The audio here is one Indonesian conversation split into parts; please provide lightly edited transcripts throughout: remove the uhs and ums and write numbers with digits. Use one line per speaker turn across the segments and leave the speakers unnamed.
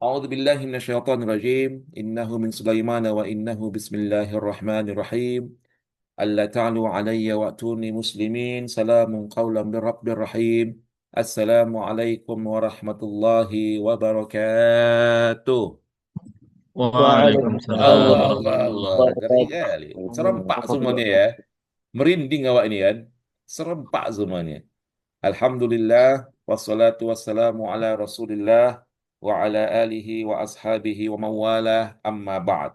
أعوذ بالله من الشيطان الرجيم إنه من سليمان وإنه بسم الله الرحمن الرحيم ألا تعلوا علي وأتوني مسلمين سلام قولا من رب رحيم السلام عليكم ورحمة الله وبركاته.
Waalaikumsalam
Allah,
Waalaikumsalam
Allah,
warahmatullahi
Allah, ngeri kali. Serempak semuanya ya. Merinding awak ini kan. Serempak semuanya. Alhamdulillah, wassalatu wassalamu ala rasulillah wa ala alihi wa ashabihi wa mawalah amma ba'd.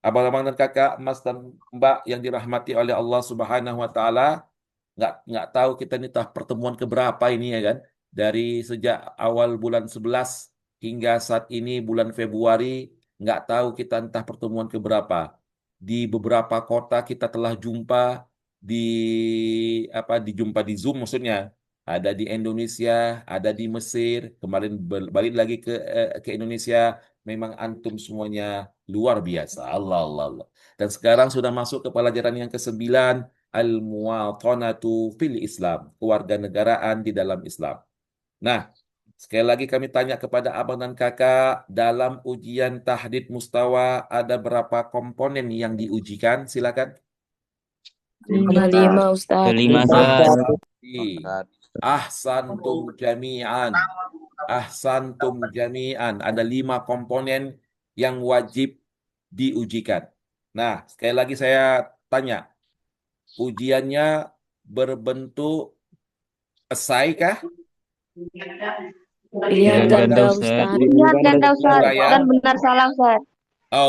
Abang-abang dan kakak, mas dan mbak yang dirahmati oleh Allah Subhanahu wa taala, nggak tahu kita ini tah pertemuan keberapa ini ya kan. Dari sejak awal bulan 11 hingga saat ini bulan Februari, nggak tahu kita entah pertemuan keberapa. Di beberapa kota kita telah jumpa di dijumpa di Zoom maksudnya. Ada di Indonesia, ada di Mesir, kemarin balik lagi ke Indonesia. Memang antum semuanya luar biasa. Allah Allah Allah. Dan sekarang sudah masuk ke pelajaran yang ke-9, al-muwatanatu fil Islam, kewarganegaraan di dalam Islam. Nah, sekali lagi kami tanya kepada abang dan kakak, dalam ujian tahdid mustawa ada berapa komponen yang diujikan? Silakan.
Ada 5, Ustaz.
Kelima Ustaz.
Ahsantum jami'an. Ahsantum jami'an. Ada 5 komponen yang wajib diujikan. Nah, sekali lagi saya tanya, ujiannya berbentuk esai kah?
Pilihan ganda, Ustaz.
Pilihan ganda Ustaz
Benar ya?
dan benar salah Ustaz.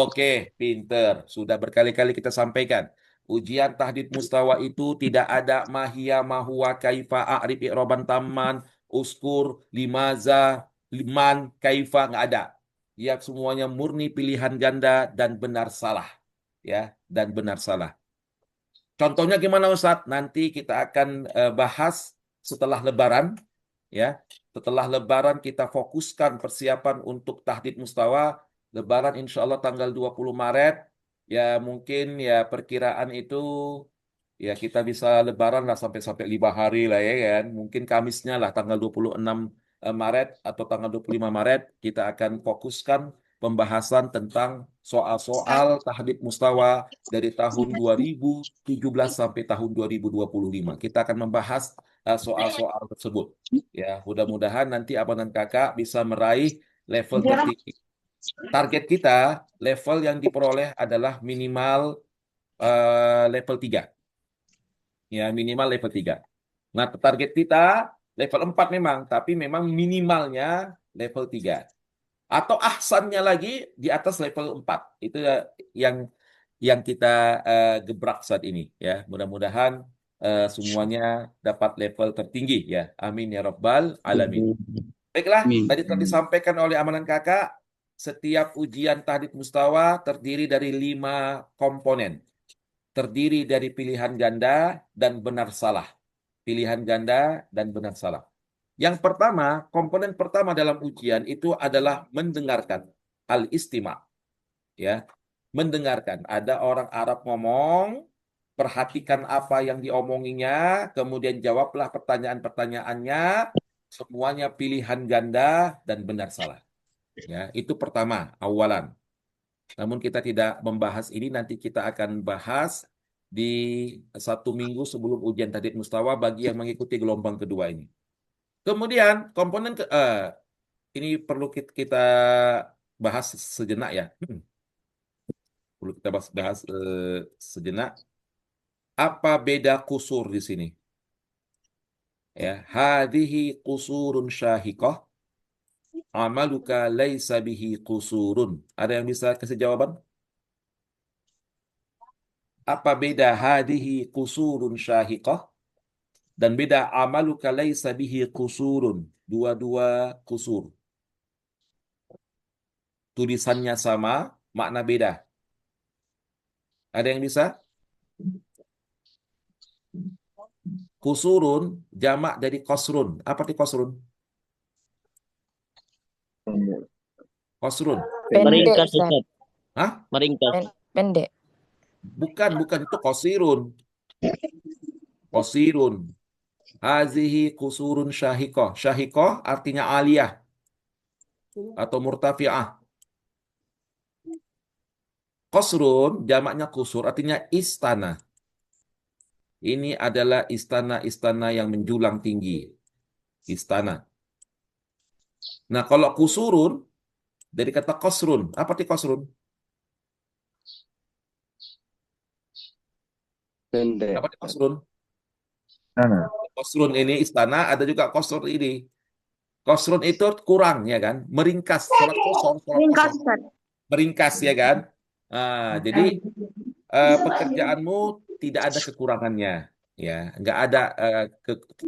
Oke, pinter. Sudah berkali-kali kita sampaikan. Ujian tahdid mustawa itu tidak ada mahia, mahua, kaifa, a'rib, i'roban, taman, uskur, limaza, liman, kaifa, nggak ada. Ya, semuanya murni pilihan ganda dan benar salah. Ya, dan benar salah. Contohnya gimana Ustadz? Nanti kita akan bahas setelah Lebaran. Ya, setelah Lebaran kita fokuskan persiapan untuk tahdid mustawa. Lebaran insya Allah tanggal 20 Maret. Ya mungkin ya perkiraan itu ya kita bisa Lebaran lah sampai 5 hari lah ya kan. Mungkin Kamisnya lah tanggal 26 Maret atau tanggal 25 Maret kita akan fokuskan pembahasan tentang soal-soal tahdid mustawa dari tahun 2017 sampai tahun 2025. Kita akan membahas soal-soal tersebut. Ya, mudah-mudahan nanti abang dan kakak bisa meraih level tertinggi. Target kita, level yang diperoleh adalah minimal level 3. Ya, minimal level 3. Nah, target kita level 4 memang, tapi memang minimalnya level 3. Atau ahsannya lagi di atas level 4. Itu yang kita gebrak saat ini ya. Mudah-mudahan semuanya dapat level tertinggi ya. Amin ya rabbal alamin. Baiklah, tadi telah disampaikan oleh amanan kakak, setiap ujian tahdid mustawa terdiri dari 5 komponen. Terdiri dari pilihan ganda dan benar salah. Pilihan ganda dan benar salah. Yang pertama, komponen pertama dalam ujian itu adalah mendengarkan. Al-istima. Ya, mendengarkan. Ada orang Arab ngomong, perhatikan apa yang diomonginya, kemudian jawablah pertanyaan-pertanyaannya, semuanya pilihan ganda dan benar salah. Ya, itu pertama, awalan. Namun kita tidak membahas ini, nanti kita akan bahas di 1 minggu sebelum ujian tahdid mustawa bagi yang mengikuti gelombang kedua ini. Kemudian komponen ini perlu kita bahas sejenak ya. Perlu kita bahas sejenak. Apa beda kusur di sini? Ya, hadhihi qusurun syahiqah, amaluka laisa bihi qusurun. Ada yang bisa kasih jawaban? Apa beda hadhihi qusurun syahiqah dan beda amaluka laisa bihi qusurun? Dua-dua kusur. Tulisannya sama, makna beda. Ada yang bisa? Kusurun jamak dari kosrun. Apa arti kosrun? Kosrun.
Pendek,
Meringkas
Ustaz.
Ustaz.
Hah?
Meringkas.
Pendek.
Bukan itu kosirun. Kosirun. Hazihi kusurun syahikoh. Syahikoh artinya aliyah. atau murtafi'ah. Qasrun jamaknya kusur artinya istana. Ini adalah istana-istana yang menjulang tinggi. Istana. Nah, kalau kusurun dari kata qasrun. Apa arti qasrun?
Pendek.
Apa arti qasrun?
Nah,
Qasrun ini istana, ada juga qasr ini. Qasrun itu kurang ya kan? Meringkas, sholat kosong,
Ringkas, Ustaz.
meringkas ya kan? Jadi pekerjaanmu tidak ada kekurangannya, ya, nggak ada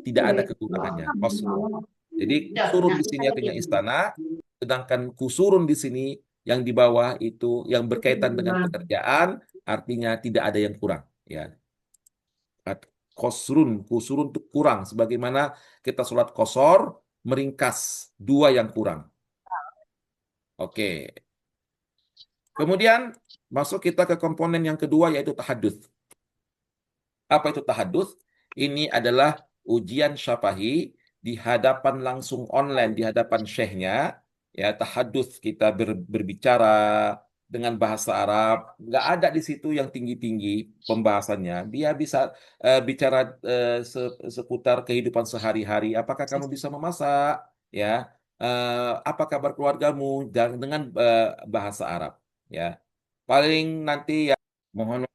tidak ada kekurangannya. Qasrun. Jadi kusurun di sini artinya istana, sedangkan kusurun di sini yang di bawah itu yang berkaitan dengan pekerjaan artinya tidak ada yang kurang, ya. Kusurun itu kurang, sebagaimana kita sholat kosor meringkas dua yang kurang. Oke. Kemudian masuk kita ke komponen yang kedua yaitu tahadduts. Apa itu tahadduts? Ini adalah ujian syafahi di hadapan langsung online, di hadapan syekhnya. Ya, tahadduts kita berbicara dengan bahasa Arab. Nggak ada di situ yang tinggi-tinggi pembahasannya. Dia bisa bicara seputar kehidupan sehari-hari. Apakah kamu bisa memasak? Ya, apa kabar keluargamu? Dengan bahasa Arab. Ya, paling nanti ya mohon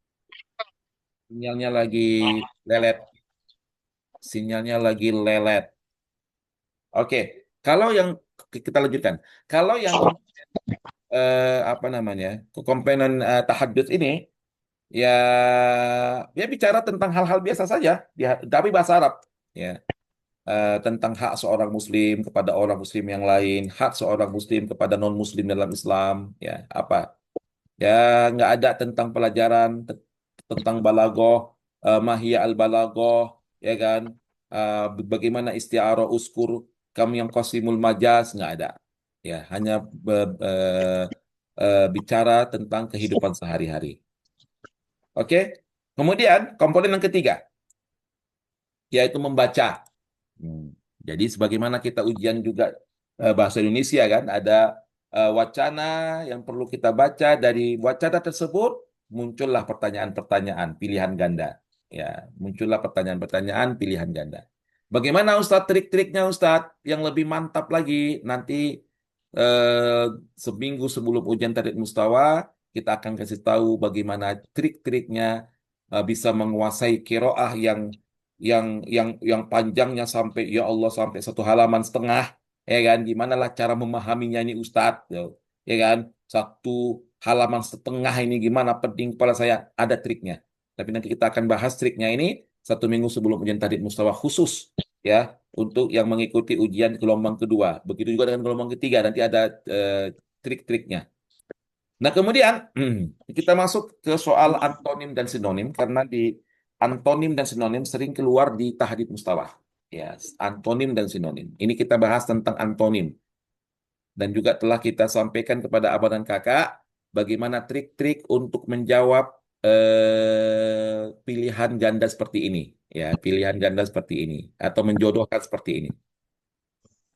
sinyalnya lagi lelet. Sinyalnya lagi lelet. Oke, kalau yang kita lanjutkan. Kalau yang apa namanya komponen tahadduts ini ya dia bicara tentang hal-hal biasa saja, tapi bahasa Arab. Ya, tentang hak seorang Muslim kepada orang Muslim yang lain, hak seorang Muslim kepada non Muslim dalam Islam. Ya, apa? Ya, nggak ada tentang pelajaran tentang balagoh, mahia al-balagoh, ya kan? Bagaimana isti'arah uskur, kamu yang qasimul majaz, nggak ada. Ya, hanya bicara tentang kehidupan sehari-hari. Oke? Kemudian, komponen yang ketiga, yaitu membaca. Jadi, sebagaimana kita ujian juga bahasa Indonesia kan, ada wacana yang perlu kita baca. Dari wacana tersebut muncullah pertanyaan-pertanyaan pilihan ganda. Ya, muncullah pertanyaan-pertanyaan pilihan ganda. Bagaimana Ustadz trik-triknya Ustadz yang lebih mantap lagi? Nanti eh, seminggu sebelum ujian tarik mustawa kita akan kasih tahu bagaimana trik-triknya bisa menguasai qiraah yang panjangnya sampai ya Allah sampai 1,5 halaman, ya kan? Gimana lah cara memahaminya ini Ustadz, ya kan? 1,5 halaman ini gimana? Penting kepala saya, ada triknya. Tapi nanti kita akan bahas triknya ini 1 minggu sebelum ujian tarik mustawa khusus, ya, untuk yang mengikuti ujian gelombang kedua. Begitu juga dengan gelombang ketiga, nanti ada trik-triknya. Nah, kemudian kita masuk ke soal antonim dan sinonim karena di antonim dan sinonim sering keluar di tahdid mustawah. Ya, antonim dan sinonim. Ini kita bahas tentang antonim. Dan juga telah kita sampaikan kepada abang dan kakak bagaimana trik-trik untuk menjawab pilihan ganda seperti ini. Ya, pilihan ganda seperti ini atau menjodohkan seperti ini.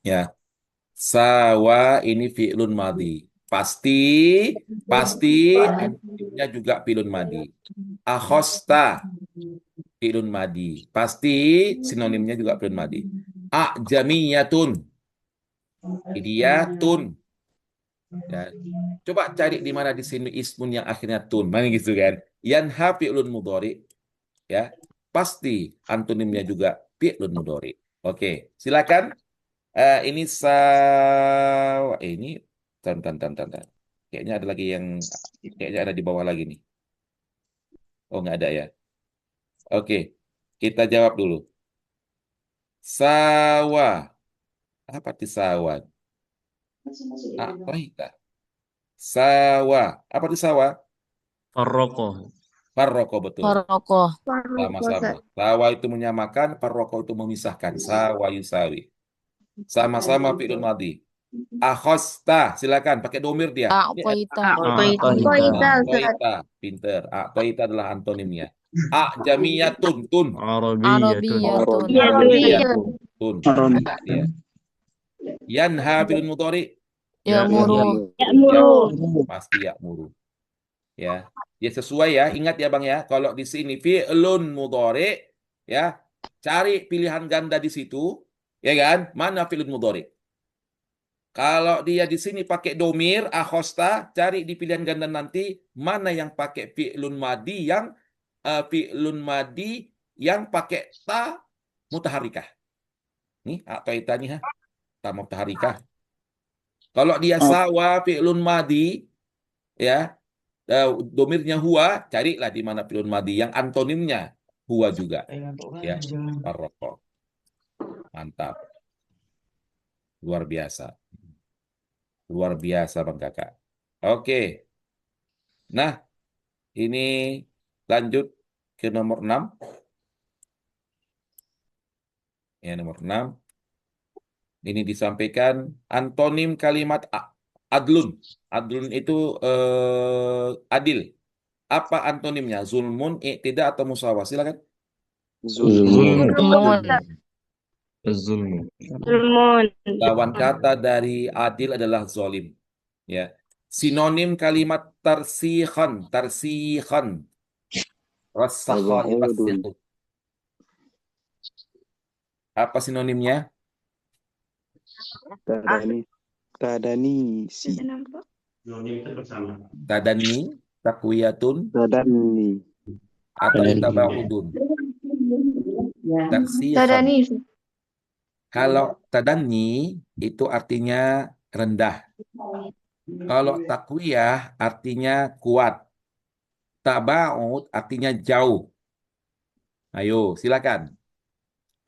Ya, sawa ini fi'lun madhi. Pasti, pasti antonimnya juga fi'lun madhi. Akhosta fi'lun madhi. Pasti sinonimnya juga fi'lun madhi. A'jamiyatun. Idiyatun. Ya. Coba cari di mana di sini ismun yang akhirnya tun. Mana gitu kan. Yanha fi'lun mudhari. Ya. Pasti antonimnya juga fi'lun mudhari. Oke, silakan. Ini ini tan. Kayaknya ada lagi yang kayaknya ada di bawah lagi nih. Oh, nggak ada ya. Oke, kita jawab dulu. Sawah. Apa arti sawah? Aqaita. Sawah. Apa arti sawah?
Farrokoh.
Farroko, betul.
Faroko.
Sama-sama. Sawah itu menyamakan, farroko itu memisahkan. Sawa yusawi. Sama-sama fi'il madhi. Akhosta, silakan pakai domir dia. Ini
Aqoita.
Koita, Ustaz.
Aqtoita, pinter. Aqtoita adalah antonimnya. Jamiyatun, tun.
Arabiyatun.
Arabiyatun.
Arabiyatun.
Tun. Ada dia. Yanha fi'il mudhari.
Ya'muru.
Ya'muru.
Pasti ya'muru. Ya. Ya sesuai ya. Ingat ya Bang ya. Kalau di sini fi'lun mudhari ya, cari pilihan ganda di situ, ya kan? Mana fi'lun mudhari? Kalau dia di sini pakai domir, akhosta, cari di pilihan ganda nanti mana yang pakai fi'lun madi yang pakai ta mutaharikah. Nih, atau itani ha, ta mutaharikah. Kalau dia sawa fi'lun madi, ya, domirnya huwa, carilah di mana fi'lun madi yang antonimnya huwa juga. Ya, barokah. Mantap. Luar biasa. Luar biasa Bang Kakak. Oke. Nah, ini lanjut ke nomor 6. Ya, nomor 6. Ini disampaikan antonim kalimat adlun. Adlun itu adil. Apa antonimnya? Zulmun, i'tida atau musawah? Silakan.
Zulmun.
Zulmun.
Zulmu.
Zulmun.
Lawan kata dari adil adalah zolim. Ya. Sinonim kalimat tarsihan, tarsihan. Rasakha yurassihu. Apa sinonimnya?
Tadanisi.
Tadanni, takwiyatun,
Tadani.
atau tabaudun. Tarsihan.
Tadani.
Kalau tadanni itu artinya rendah. Kalau takwiyah artinya kuat. Tabaud artinya jauh. Ayo, silakan.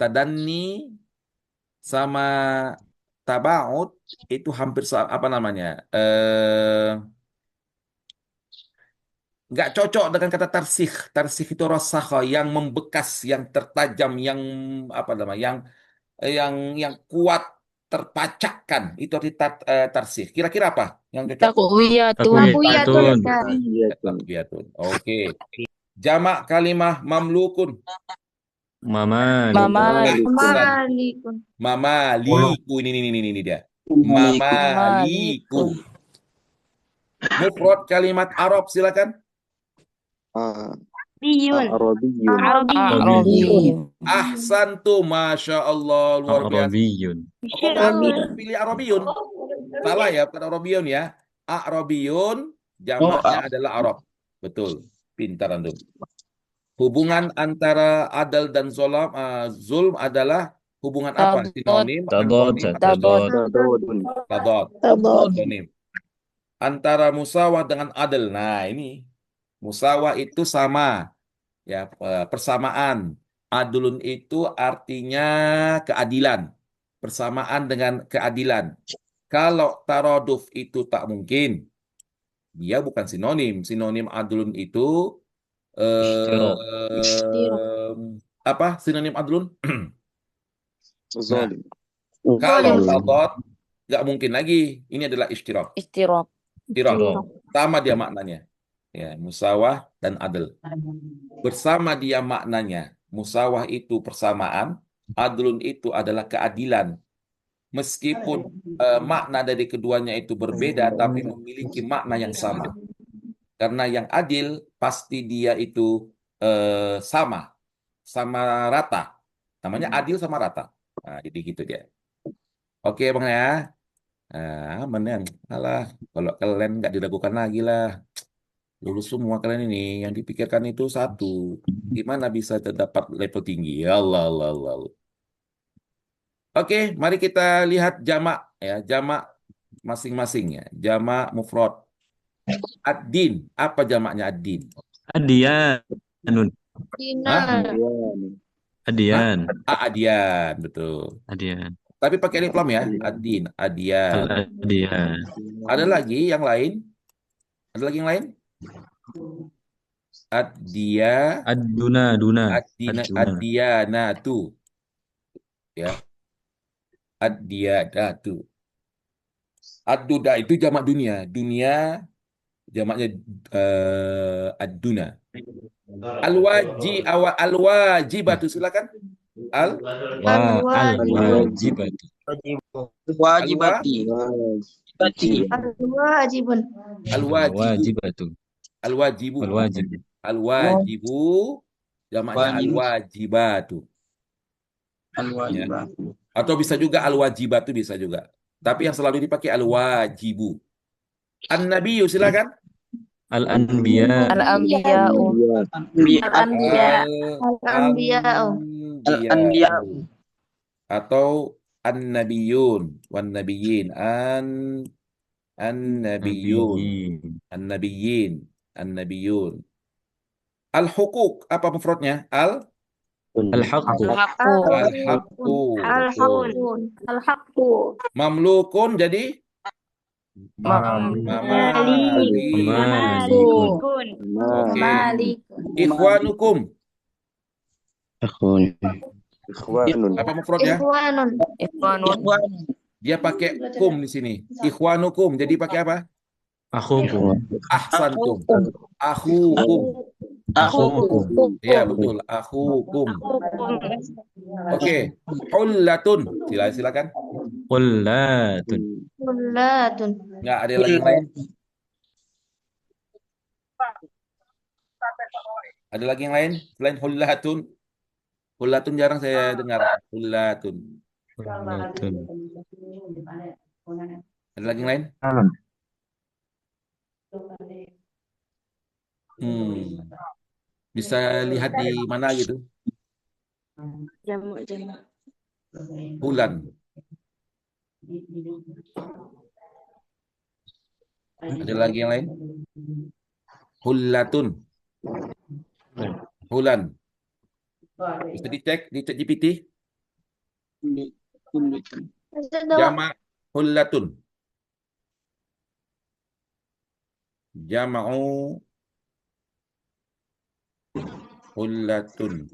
Tadanni sama tabaud itu hampir apa namanya? Nggak cocok dengan kata tarsih. Tarsih itu rasakha, yang membekas, yang tertajam, yang apa namanya? Yang kuat, terpacakkan. Itu arti tarsih. Kira-kira apa yang cocok?
Takwiyatun.
Takwiyatun. Ustaz.
Takwiyatun. Oke. Jamak kalimah mamlukun.
Mamalik.
Malikun.
Mamaliku. Ini dia. Mamaliku. Mufrad kalimat Arab, silakan.
Biyun.
Arabiyun.
Arabiyun.
Ahsantu, masya Allah, luar biasa.
Arabiyun.
Kok kamu pilih Arabiyun? Salah ya, bukan Arabiyun ya. Arabiyun jamaknya adalah Arab. Betul, pintar antum. Hubungan antara adal dan zulm adalah hubungan apa? Sinonim,
Tadad.
antonim,
Tadad.
Tadadun.
tadad, antonim. Antara musawah dengan adil. Nah, ini musawah itu sama, ya, persamaan. Adlun itu artinya keadilan, persamaan dengan keadilan. Kalau taroduf itu tak mungkin, dia bukan sinonim. Sinonim adlun itu apa sinonim adlun?
Zalim.
Kalau tadad nggak mungkin lagi. Ini adalah istirak.
Istirab.
Sama dia maknanya. Ya, musawah dan adil. Bersama dia maknanya. Musawah itu persamaan, adlun itu adalah keadilan. Meskipun makna dari keduanya itu berbeda, tapi memiliki makna yang sama. Karena yang adil pasti dia itu sama rata. Namanya adil sama rata. Nah, jadi gitu dia. Oke Bang ya. Aman ya. Alah, kalau kalian nggak diragukan lagi lah. Lulus semua kalian ini. Yang dipikirkan itu satu. Gimana bisa terdapat level tinggi? Ya Allah, Allah, Allah, Allah. Oke, mari kita lihat jamak ya, jamak masing-masing ya. Jamak mufrad. Ad-din, apa jamaknya ad-din?
Adian.
Dina.
Adian.
Adian, betul.
Adian.
Tapi pakai alif lam ya, ad-din, adian.
Adian.
Ada lagi yang lain? Ada lagi yang lain? Ad-dia,
Aduna.
ad-diyanatu. Ya. Ad-diyanatu. Ad-duda itu jamak dunia. Dunia jamaknya ad-duna. Al-wajibatu, silakan.
Al-wajibatu.
Wajibati.
Al-wajibun.
Al-wajibu.
Wajibatu.
Al-wajibu.
Wal wajib.
Al-wajibu. Jamaknya al-wajibatu. Ya. Atau bisa juga al-wajibatu bisa juga. Tapi yang selalu dipakai al-wajibu. An-nabiyyu silakan.
Al-anbiya.
Al-anbiya'u. Al-anbiya.
Al-anbiya'u.
Al-anbiya'u. Atau an-nabiyyun wan nabiyyin an-nabiyyun
Nabiyyin.
an-nabiyyin an-nabiyyun. Al-huquq apa mufradnya?
Al-haqqu.
Al-haqqu.
Al-haqqu. Betul.
Al-haqqu.
Mamlukun jadi
Mamalikun.
Malikun.
Oke.
Malikun.
Ikhwanukum
Ikhwanun.
apa mufradnya?
Ikhwanun.
Ikhwanun.
Dia pakai kum di sini. Ikhwanukum jadi pakai apa?
Akhukum.
Ahsantum. Akhukum.
Akhukum.
Iya betul. Akhukum. Oke. Hullatun. Silakan.
Qullatun.
Kullatun.
Nggak ada lagi yang lain? Ada lagi yang lain selain hullatun? Hullatun jarang saya dengar. Hullatun.
Qullatun.
Ada lagi yang lain? Bisa lihat di mana gitu?
Jamak.
Bulan. Ada lagi yang lain? Hullatun. Hulan. Bisa dicek di ChatGPT. Jamak hullatun. Jama'u hullatun.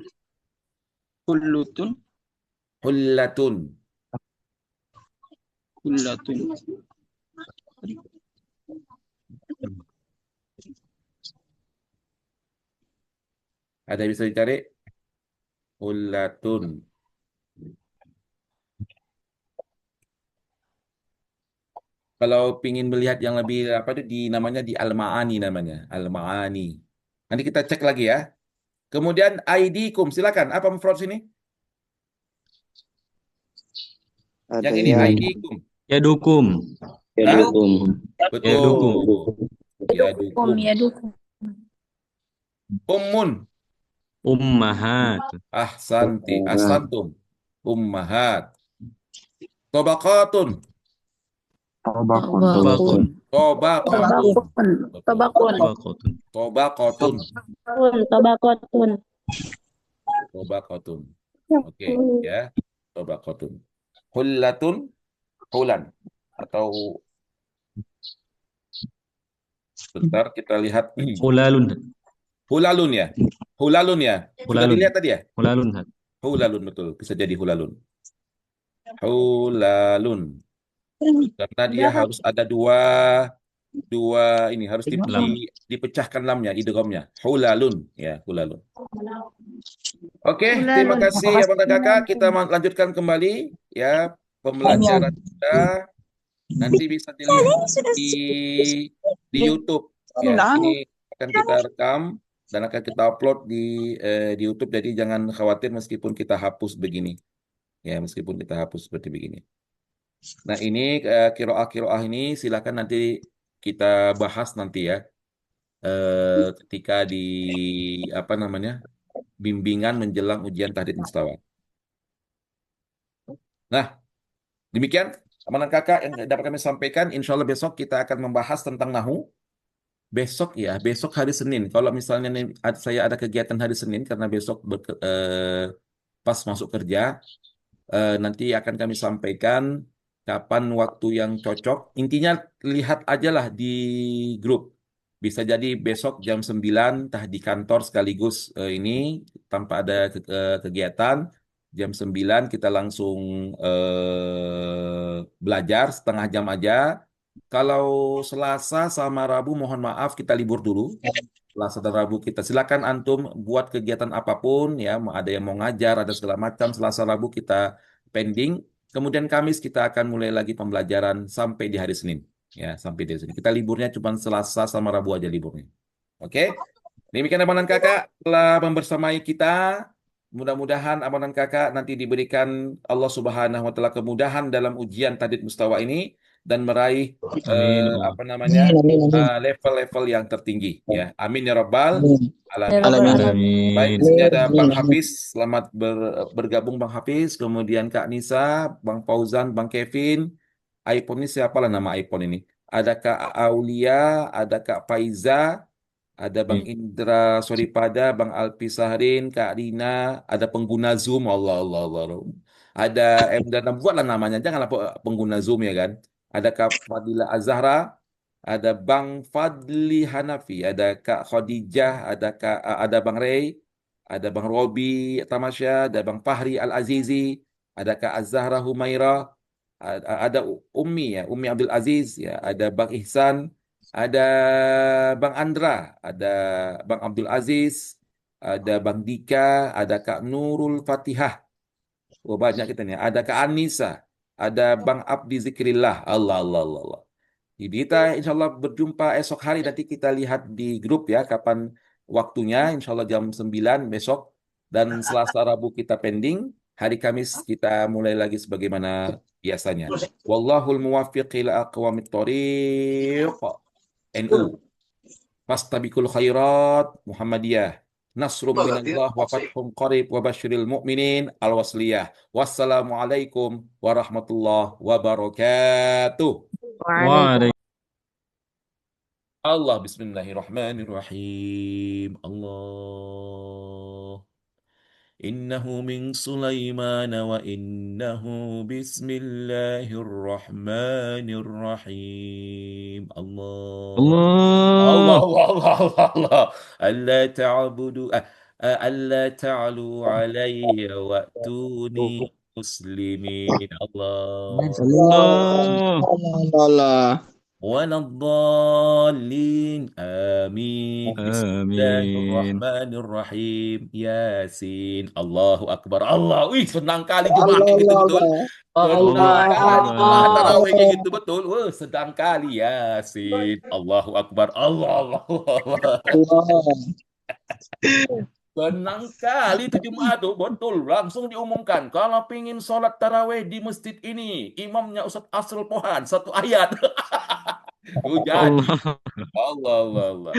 Hullatun. Ada yang bisa dicari? Hullatun. Kalau ingin melihat yang lebih apa itu namanya di Al-Ma'ani namanya, Al-Ma'ani. Nanti kita cek lagi ya. Kemudian aidikum, silakan. Apa mufrad sini? Yang ini aidikum.
Yadukum.
Yadukum.
Betul. Yadukum.
Yadukum.
Ummun.
Ummahat.
Ahsanti. Ahsantum. Ummahat. Tobaqatun.
Tabakun.
Tobaqatun.
Tabakun.
Tabakun.
Tobaqatun. Tobaqatun. Oke, ya. Tobaqatun. Hullatun. Hulan. Atau bentar kita lihat.
Hulalun.
Hulalun ya. Hulalun ya. Sudah
Hulalun.
dilihat tadi ya?
Hulalun.
Hulalun betul. Bisa jadi hulalun. Hulalun. Karena dia harus ada dua ini harus dipecahkan lamnya, idghamnya. Hulalun ya, hulalun. Oke, terima kasih ya Bang dan Kakak. Kita lanjutkan kembali ya pembelajaran kita. Nanti bisa dilihat di YouTube ya. Ini akan kita rekam dan akan kita upload di YouTube. Jadi jangan khawatir meskipun kita hapus begini. Ya, meskipun kita hapus seperti begini. Nah, ini kiroah ini silakan nanti kita bahas nanti ya. Ketika di apa namanya? Bimbingan menjelang ujian tahdid mustawa. Nah, demikian teman kakak yang dapat kami sampaikan. Insya Allah besok kita akan membahas tentang nahu. Besok ya, besok hari Senin. Kalau misalnya saya ada kegiatan hari Senin karena besok pas masuk kerja, nanti akan kami sampaikan kapan waktu yang cocok. Intinya lihat aja lah di grup. Bisa jadi besok jam 9 tah di kantor sekaligus ini tanpa ada kegiatan. Jam 9 kita langsung belajar setengah jam aja. Kalau Selasa sama Rabu mohon maaf kita libur dulu. Selasa dan Rabu kita silakan antum buat kegiatan apapun ya, ada yang mau ngajar, ada segala macam. Selasa Rabu kita pending. Kemudian Kamis kita akan mulai lagi pembelajaran sampai di hari Senin. Ya, sampai di sini. Kita liburnya cuma Selasa sama Rabu aja liburnya. Oke? Demikian amanan kakak telah membersamai kita. Mudah-mudahan amanan kakak nanti diberikan Allah Subhanahu wa taala kemudahan dalam ujian tadid mustawa ini dan meraih
Amin, ya Allah.
apa namanya level-level yang tertinggi ya. Amin ya rabbal
Ya
alamin.
Rabbal Alamin.
Baik, di
Amin.
sini ada Bang Hafiz. Selamat bergabung Bang Hafiz. Kemudian Kak Nisa, Bang Fauzan, Bang Kevin. iPhone ini siapa lah nama iPhone ini? Ada Kak Aulia, ada Kak Faiza, ada Bang Indra Soripada, Bang Alpi Sahrin, Kak Rina, ada pengguna Zoom, Allah Allah Allah. Ada dan buatlah namanya, janganlah pengguna Zoom ya kan. Ada Kak Fadila Azahra, ada Bang Fadli Hanafi, ada Kak Khadijah, ada Bang Ray, ada Bang Robi Tamasya, ada Bang Fahri Al Azizi, ada Kak Azahra Humaira, ada Ummi ya, Ummi Abdul Aziz ya, ada Bang Ihsan, ada Bang Andra, ada Bang Abdul Aziz, ada Bang Dika, ada Kak Nurul Fatihah. Oh, banyak kita nih. Ada Kak Anissa, ada Bang Abdi Zikrillah. Allah, Allah, Allah, Allah. Jadi kita insya Allah berjumpa esok hari. Nanti kita lihat di grup ya kapan waktunya. Insya Allah jam 9 besok. Dan Selasa Rabu kita pending. Hari Kamis kita mulai lagi sebagaimana biasanya. Wallahul muwaffiq ila aqwamit thoriq. NU. Fastabiqul khairat Muhammadiyah. Nasrum minallah wa fathun qarib wa basyiril mu'minin al-wasliyah. Wassalamualaikum warahmatullahi wabarakatuh.
Waalaikumsalam.
Allah bismillahirrahmanirrahim. Allah. Innahu min Sulaiman wa innahu bismillahirrahmanirrahim. Allah. Allah,
Allah.
Allah, Allah, Allah, Allah. Alla ta'budu, alla ta'lu alayya wa'tuni muslimin. Allah.
Allah.
Waladhdallin. Amin.
Amin.
Bismillahirrahmanirrahim. Yasin. Allahu Akbar. Allah. Wih, senang kali Jumat kayak gitu betul. Senang kali Jumat tarawih kayak gitu betul. Wah, sedang kali Yasin. Allahu Akbar. Allah, Allah, Allah. Senang kali itu Jumat tuh, betul. Langsung diumumkan. Kalau pingin sholat tarawih di masjid ini, imamnya Ustadz Asrul Pohan, satu ayat. Oh, jadi.
Allah.
Allah, Allah, Allah.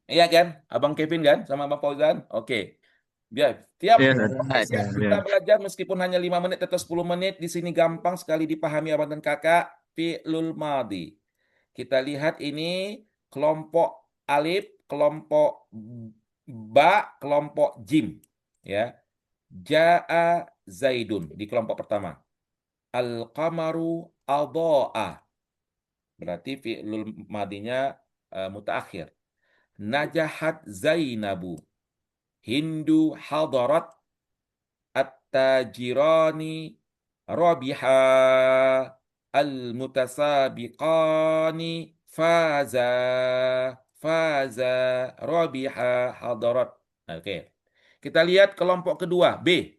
Iya kan? Abang Kevin kan? Sama Abang Fauzan? Oke. Biar tiap
Ya, Ustaz.
siap
Ya.
kita belajar meskipun hanya 5 menit atau 10 menit. Di sini gampang sekali dipahami abang dan kakak. Fi'lul madhi. Kita lihat ini kelompok alif, kelompok ba, kelompok jim. Ya. Ja'a Zaidun di kelompok pertama. Al-qamaru adha'a. Berarti fi'lul madinya mutaakhir. Najahat Zainabu. Hindu hadarat at-tajirani rabiha al-mutasabiqani faza faza rabiha hadarat. Oke. Kita lihat kelompok kedua B.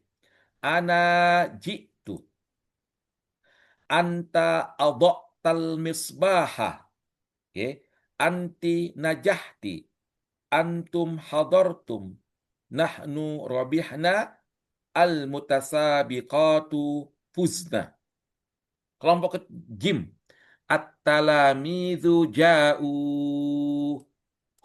Ana jitu anta adhaqtal misbaha. Oke. Anti najahti antum hadartum nahnu rabihna al-mutasabiqatu fuzna. Kelompok jim. At-talamidhu ja'u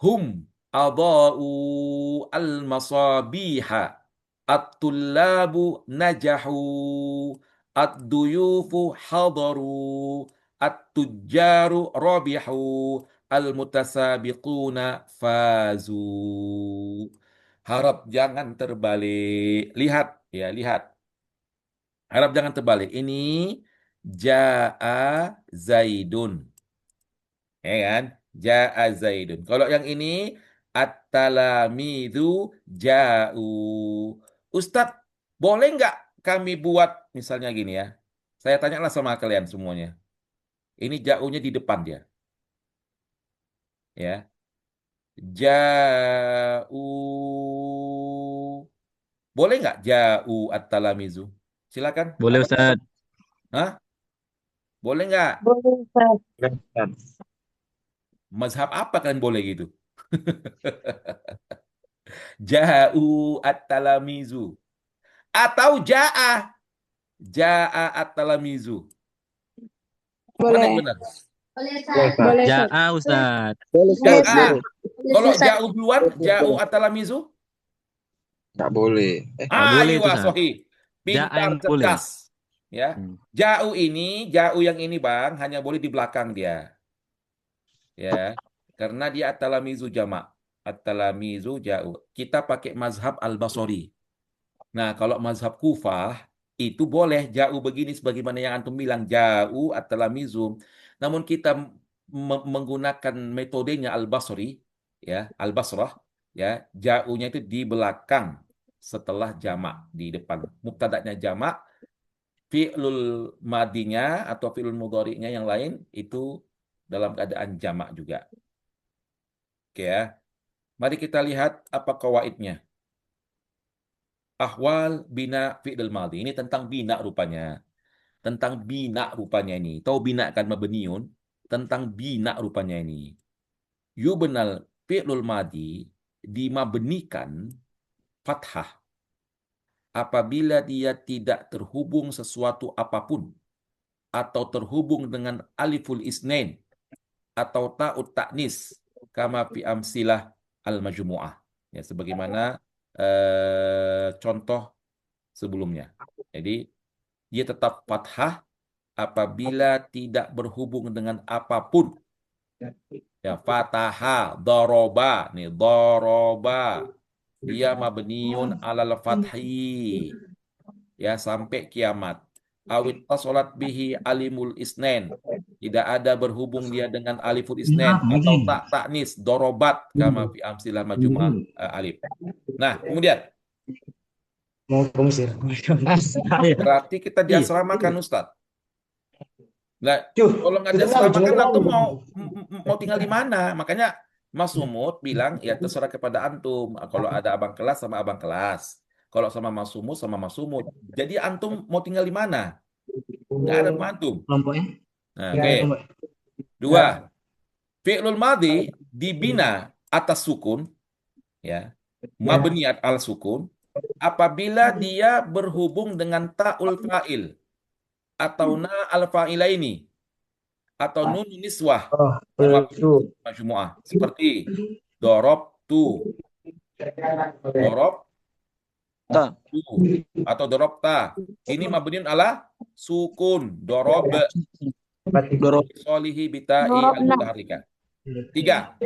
hum adha'u al-masabiha. At-tullabu najahu. Ad-duyufu hadaru. At-tujjaru rabihu. Al-mutasabiquna fazu. Harap jangan terbalik. Lihat, ya, lihat. Harap jangan terbalik. Ini Ja'a Zaidun. Ya kan? Ja'a Zaidun. Kalau yang ini At-talamidu ja'u. Ustadz, boleh nggak kami buat misalnya gini ya? Saya tanyalah sama kalian semuanya. Ini ja'unya di depan dia. Ya. Ja'u. Boleh nggak ja'u at-talamizu? Silakan.
Boleh,
Apa?
Ustaz.
Hah? Boleh nggak?
Boleh, Ustaz.
Mazhab apa kalian boleh gitu? Ja'u at-talamizu. Atau ja'a at-talamizu. Mana yang
Boleh.
benar?
Boleh, Ustaz.
Ja'a Ustaz.
Boleh,
Boleh,
Ustaz.
Ja'a.
Boleh.
Kalau
Ustaz.
ja'u duluan, ja'u at-talamizu.
Nggak boleh.
Nggak boleh itu
Aywa,
Ustaz.
sahih.
Ja'a
Pintar,
yang boleh.
cerdas. Ya. Ja'u yang ini Bang, hanya boleh di belakang dia. Ya. Karena dia at-talamizu jamak. At-talamizu ja'u. Kita pakai mazhab al-Basri. Nah, kalau mazhab Kufah itu boleh jauh begini sebagaimana yang antum bilang jauh at-talamizum. Namun kita menggunakan metodenya Al-Basri ya, Al-Basrah ya, jauhnya itu di belakang setelah jamak di depan. Mubtada'nya jamak, fi'lul madinya atau fi'lul mudhari'nya yang lain itu dalam keadaan jamak juga. Oke ya. Mari kita lihat apa kawaidnya. Ahwal bina fi'il madhi. Ini tentang bina rupanya. Tentang bina rupanya ini. Tahu bina kan mabniun? Tentang bina rupanya ini. Yubnal fi'lul madhi dimabnikan fathah apabila dia tidak terhubung sesuatu apapun atau terhubung dengan aliful isnain atau ta'ut ta'nis kama fi amsilah al-majmu'ah. Ya, sebagaimana contoh sebelumnya. Jadi dia tetap fathah apabila tidak berhubung dengan apapun. Ya, fataha, doroba, nih doroba. Dia mabniun alal fathi. Ya, sampai kiamat. Awit tasolat bihi alimul isnen. Tidak ada berhubung dia dengan aliful isnen atau tak taknis dorobat kama fi amsilah majumah alif. Nah, kemudian
Mau ke Mesir.
berarti kita
Iya.
diasramakan Ustaz. Nah,
Cuh,
kalau nggak
itu
diasramakan
lagi,
antum mau tinggal di mana? Makanya Mas Sumut bilang ya terserah kepada antum. Kalau ada abang kelas sama abang kelas. Kalau sama Mas Sumut sama Mas Sumut. Jadi antum mau tinggal di mana? Nggak ada sama antum.
kelompoknya.
Nah,
Ya,
oke.
kelompok.
Dua, fi'lul madhi dibina atas sukun, ya, mabniat al sukun, apabila dia berhubung dengan ta'ul fa'il atau na al fa'ilaini atau nun niswah
Oh, itu.
majmu'ah seperti dorob tu, dorob
Ta.
tu atau dorob ta. Ini mabniun ala sukun dorob
Dorong.
solihi bitai al
Dorobna.
mutaharrika. Tiga,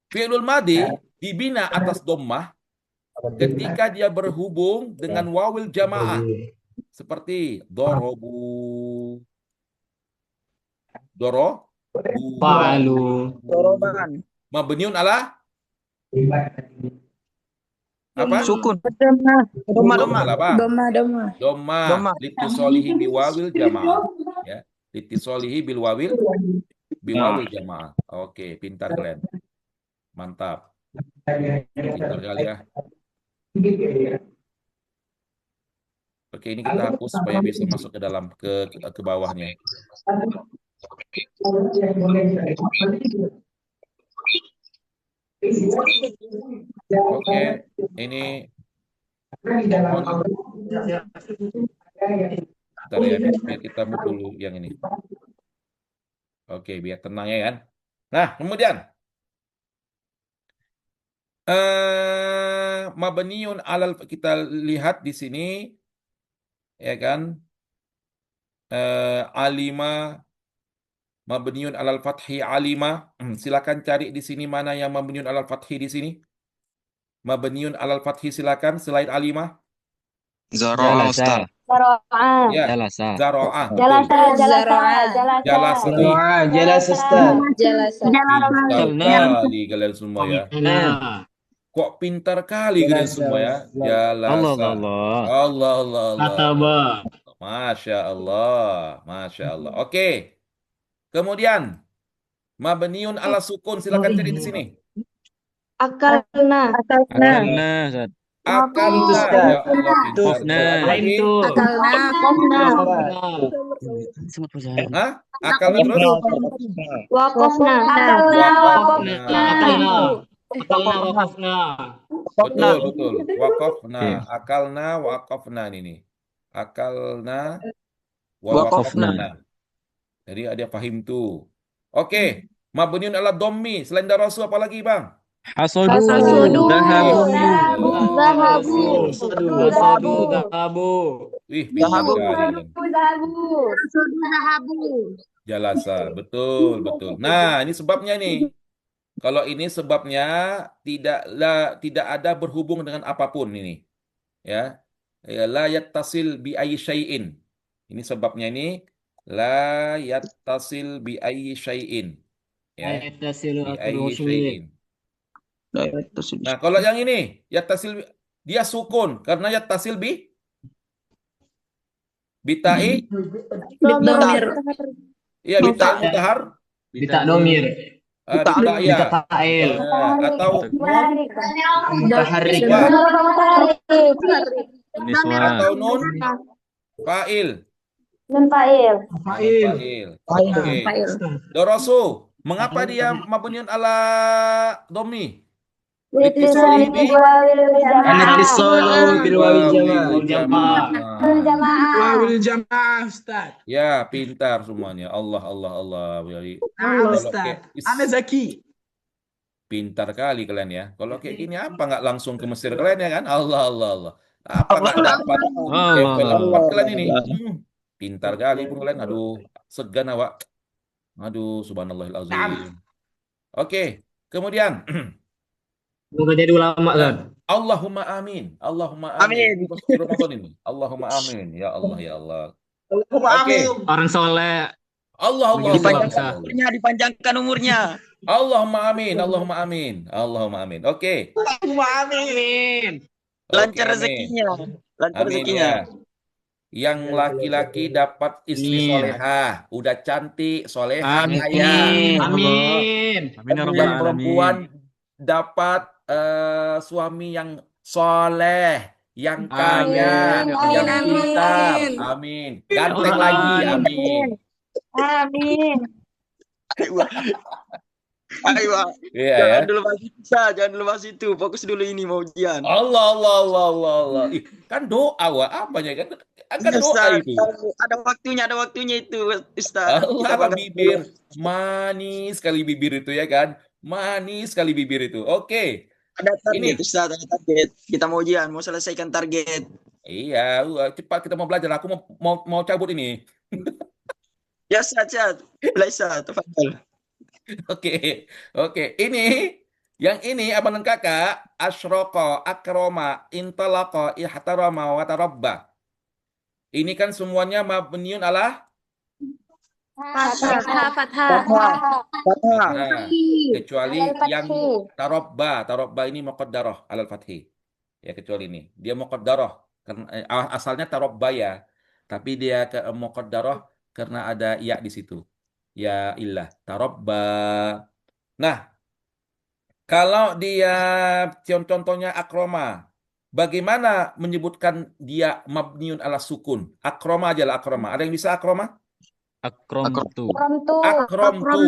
fi'lul madhi dibina atas dhammah ketika dia berhubung dengan wawil jamaah seperti dorobu,
Fa'alu.
Doroban.
mabniun ala apa?
Sukun.
Doma.
Doma.
Ala apa?
Doma.
Doma
Doma.
litisolihi biwawil jamaah ya, litisolihi biwawil jamaah. Oke, pintar kalian, mantap, pintar kali ya. Oke, ini kita hapus supaya bisa masuk ke dalam ke bawahnya. Oke, ini bentar ya, biar kita move dulu yang ini. Oke, biar tenang ya kan. Nah, kemudian mabniun alal, kita lihat di sini ya kan, alima mabniun alal fathi alima. Silakan cari di sini mana yang mabniun alal fathi di sini. Mabniun alal fathi silakan selain alima.
Zara'a, Ustaz.
Zaro'ah.
Ya,
Jalasa.
zaro'ah. Betul.
Jalasa.
Jalasa.
Jelas, Ustaz.
Pintar
Jalna.
kali kalian semua ya.
Nah,
Kok pintar kali kalian semua ya. Jalasa.
Allah.
Allah, Allah, Allah.
Kataba.
Masya Allah. Masya Allah. Oke. Kemudian mabniun ala sukun silakan cari di sini.
Akalna.
Akalna Ustaz.
Akalna.
Ustaz.
Ya Allah, pintar.
Nah,
Satu lagi.
Akalna.
Hah? Akalna terus?
Wakofna.
Wakofna.
Akalna. Akalna wakafna.
Betul, betul. Wakofna.
Oke.
Akalna, wakofna ini. Akalna, wa
Wakofna.
wakofna. Jadi ada fahim tuh. Oke. Mabniun ala dhammi. Selain dari Rasul apa lagi, Bang?
Hasodu.
Hasodu.
Dahabu.
Zahabu.
Hasodu. Dahabu.
Wih, pintar
Dahabu.
sekali. Jalasa. Betul, betul. Nah, ini sebabnya nih. Kalau ini sebabnya tidak ada berhubung dengan apapun ini. Ya. Ya, la yattasil bi ayyi syai'in. Ini sebabnya ini la yattasil bi ayyi syai'in. Ya,
Ayat tasilu
bi
akhiru
ayyi syai'in.
Directus
Nah, kalau yang ini yattasil dia sukun karena yattasil bitai,
Domir.
iya bitai mutahar,
Bita domir.
bita ya.
Bita ta'il.
Atau nun
Mutaharrik.
Niswa.
atau nun fa'il.
Nun fa'il.
Fa'il. Oke. Dorosu, mengapa dia mabniun ala dhammi?
Litisani wawil
Al-ittisal bil wawil
Wawil
jamaah.
jamaah.
Wawil jamaah, Ustaz.
Ya, pintar semuanya. Allah, Allah, Allah. Jadi,
Allah,
kalau
Ustaz.
kayak-
Ana Zaki.
pintar kali kalian ya. Kalau kayak gini apa nggak langsung ke Mesir kalian ya kan? Allah, Allah, Allah. Apa nggak dapat level 4 kalian ini? Pintar kali pun kalian. Aduh, segan awak. Aduh, subhanallahilazim. Oke, kemudian
Semoga jadi ulama kan.
Allahumma amin. Allahumma amin. Ini Ramadan ini. Allahumma amin. Ya Allah, ya Allah. Oke.
Orang soleh.
Allah, Allah, Allah,
Dipanjangkan
Allah.
Umurnya, dipanjangkan umurnya.
Allahumma amin. Allahumma amin. Allahumma amin. Oke.
Amin.
Lancar
Oke, amin.
rezekinya. Lancar
Amin
rezekinya.
ya. Yang laki-laki dapat istri
Amin.
solehah, udah cantik, solehah,
Amin.
kaya.
Amin.
Amin ya rabbal
Yang
alamin.
perempuan dapat suami yang soleh, yang kaya,
Amin.
yang
Amin.
pintar. Amin. Ganteng lagi. Amin.
Amin.
Ayo,
Iya ya.
jangan dulu bahas itu, Sa. Jangan dulu bahas itu. Fokus dulu ini mau ujian.
Allah, Allah, Allah, Allah, Allah. Ih, kan doa, wah apanya kan? Kan
Iya,
doa
Ustaz.
itu.
Ada waktunya itu, Ustaz. Kita
Allah,
bangga
bibir manis sekali bibir itu ya kan? Manis sekali bibir itu. Oke.
Ada target,
Ini.
Ustaz. Ada target. Kita mau ujian, mau selesaikan target.
Iya, cepat kita mau belajar. Aku mau cabut ini.
Ya, Ustaz. Mulai, Ustaz. Tafadhol.
Oke. Oke. Yang ini abang dan kakak asyroko, akroma, intalaqa, ihtarama, wa tarabba. Ini kan semuanya mabniun ala
Fathah.
Fathah.
nah, kecuali yang tarabba. Tarabba ini muqaddarah alal fathi. Ya kecuali ini. Dia muqaddarah karena asalnya tarabba ya, tapi dia ke muqaddarah karena ada ya di situ. Ya illah tarabba. Nah, kalau dia contohnya akroma, bagaimana menyebutkan dia mabniun ala sukun? Akroma aja lah akroma. Ada yang bisa akroma?
Akramtu.
Akromtu.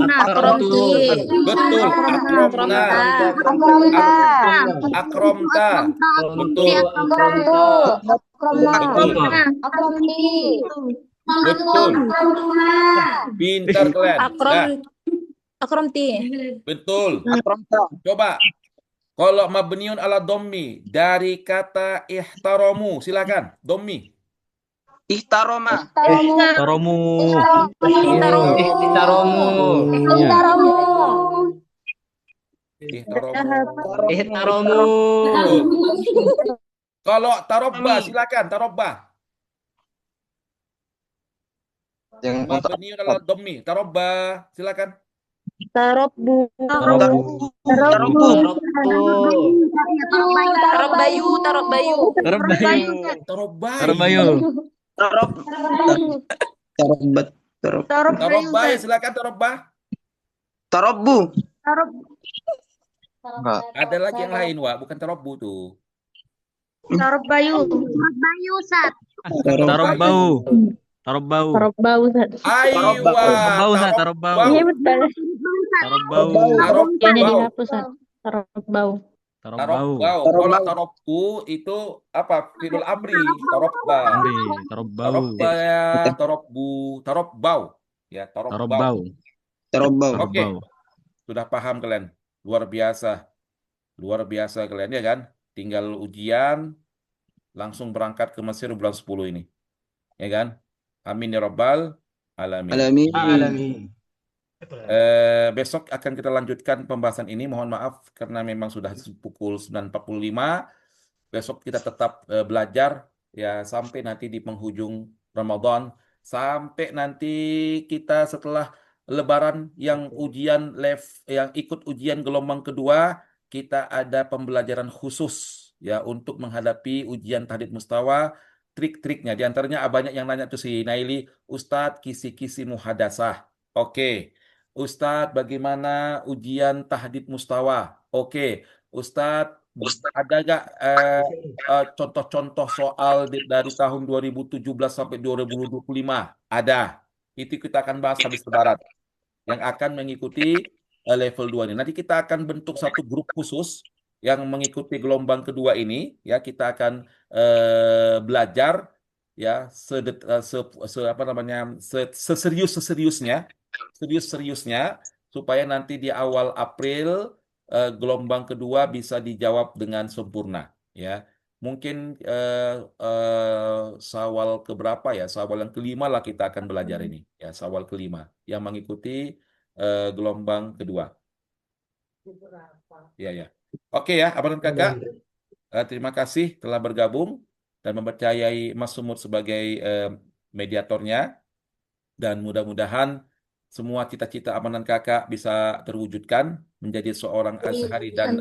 Akromti.
Betul. Akromna. Akromta. Betul. Betul. Pintar kalian. Nah,
Akromti.
betul.
Akramta.
Coba. Kalau mabniun ala dhammi dari kata ihtaramu, silakan. Dhammi.
Ihtaroma.
Toromu.
Ihtaromu.
Ihtaramu.
Ihtaromu.
Kalau tarobba, silakan tarobba.
Yang
Mabniun ala dhammi, tarobba, silakan.
Tarobbu.
Tarobbu.
Tarobbayu.
Tarbayu.
Tarobbai.
Tarbayu.
Tarobat.
Tarobbai, silakan tarobba.
Tarobbu.
Ada lagi yang lain, Wak, bukan tarobbu tuh.
Tarobbayu.
Tarobau. Tarobau.
Tarobau, Ustaz.
Aiwa,
Tarobau, Ustaz. Tarobau.
Iya betul.
Tarobau.
Jangan
Tarobbau.
dihapus, Ustaz. Tarobau.
Tarobau.
Tarobbau. Kalau tarobbu itu apa? Fi'lul amri. Tarobba.
Amri. Tarobau.
Tarobba ya, tarobbu, tarobbau. Ya, tarobbau.
Tarobau.
Oke,
Tarobau.
sudah paham kalian. Luar biasa. Luar biasa kalian ya kan? Tinggal ujian, langsung berangkat ke Mesir bulan 10 ini. Ya kan? Amin ya Rabbal Alamin.
Alamin.
Besok akan kita lanjutkan pembahasan ini. Mohon maaf karena memang sudah pukul 9.45. Besok kita tetap belajar ya sampai nanti di penghujung Ramadan, sampai nanti kita setelah Lebaran yang yang ikut ujian gelombang kedua, kita ada pembelajaran khusus ya untuk menghadapi ujian tahdid mustawa, trik-triknya. Di antaranya banyak yang nanya tuh si Naili, Ustadz kisi-kisi muhadasah. Oke. Ustadz bagaimana ujian tahdid mustawa? Oke. Ustadz ada nggak contoh-contoh soal dari tahun 2017 sampai 2025? Ada. Itu kita akan bahas habis Lebaran. Yang akan mengikuti level 2 ini. Nanti kita akan bentuk satu grup khusus yang mengikuti gelombang kedua ini. Ya, kita akan belajar ya apa namanya seserius-seriusnya, serius-seriusnya supaya nanti di awal April gelombang kedua bisa dijawab dengan sempurna ya. Mungkin Syawal keberapa ya? Syawal yang kelima lah kita akan belajar ini ya, Syawal kelima yang mengikuti gelombang kedua. Ya ya. Oke ya, abang dan kakak, terima kasih telah bergabung dan mempercayai Mas Sumut sebagai mediatornya, dan mudah-mudahan semua cita-cita abang dan kakak bisa terwujudkan menjadi seorang azhari dan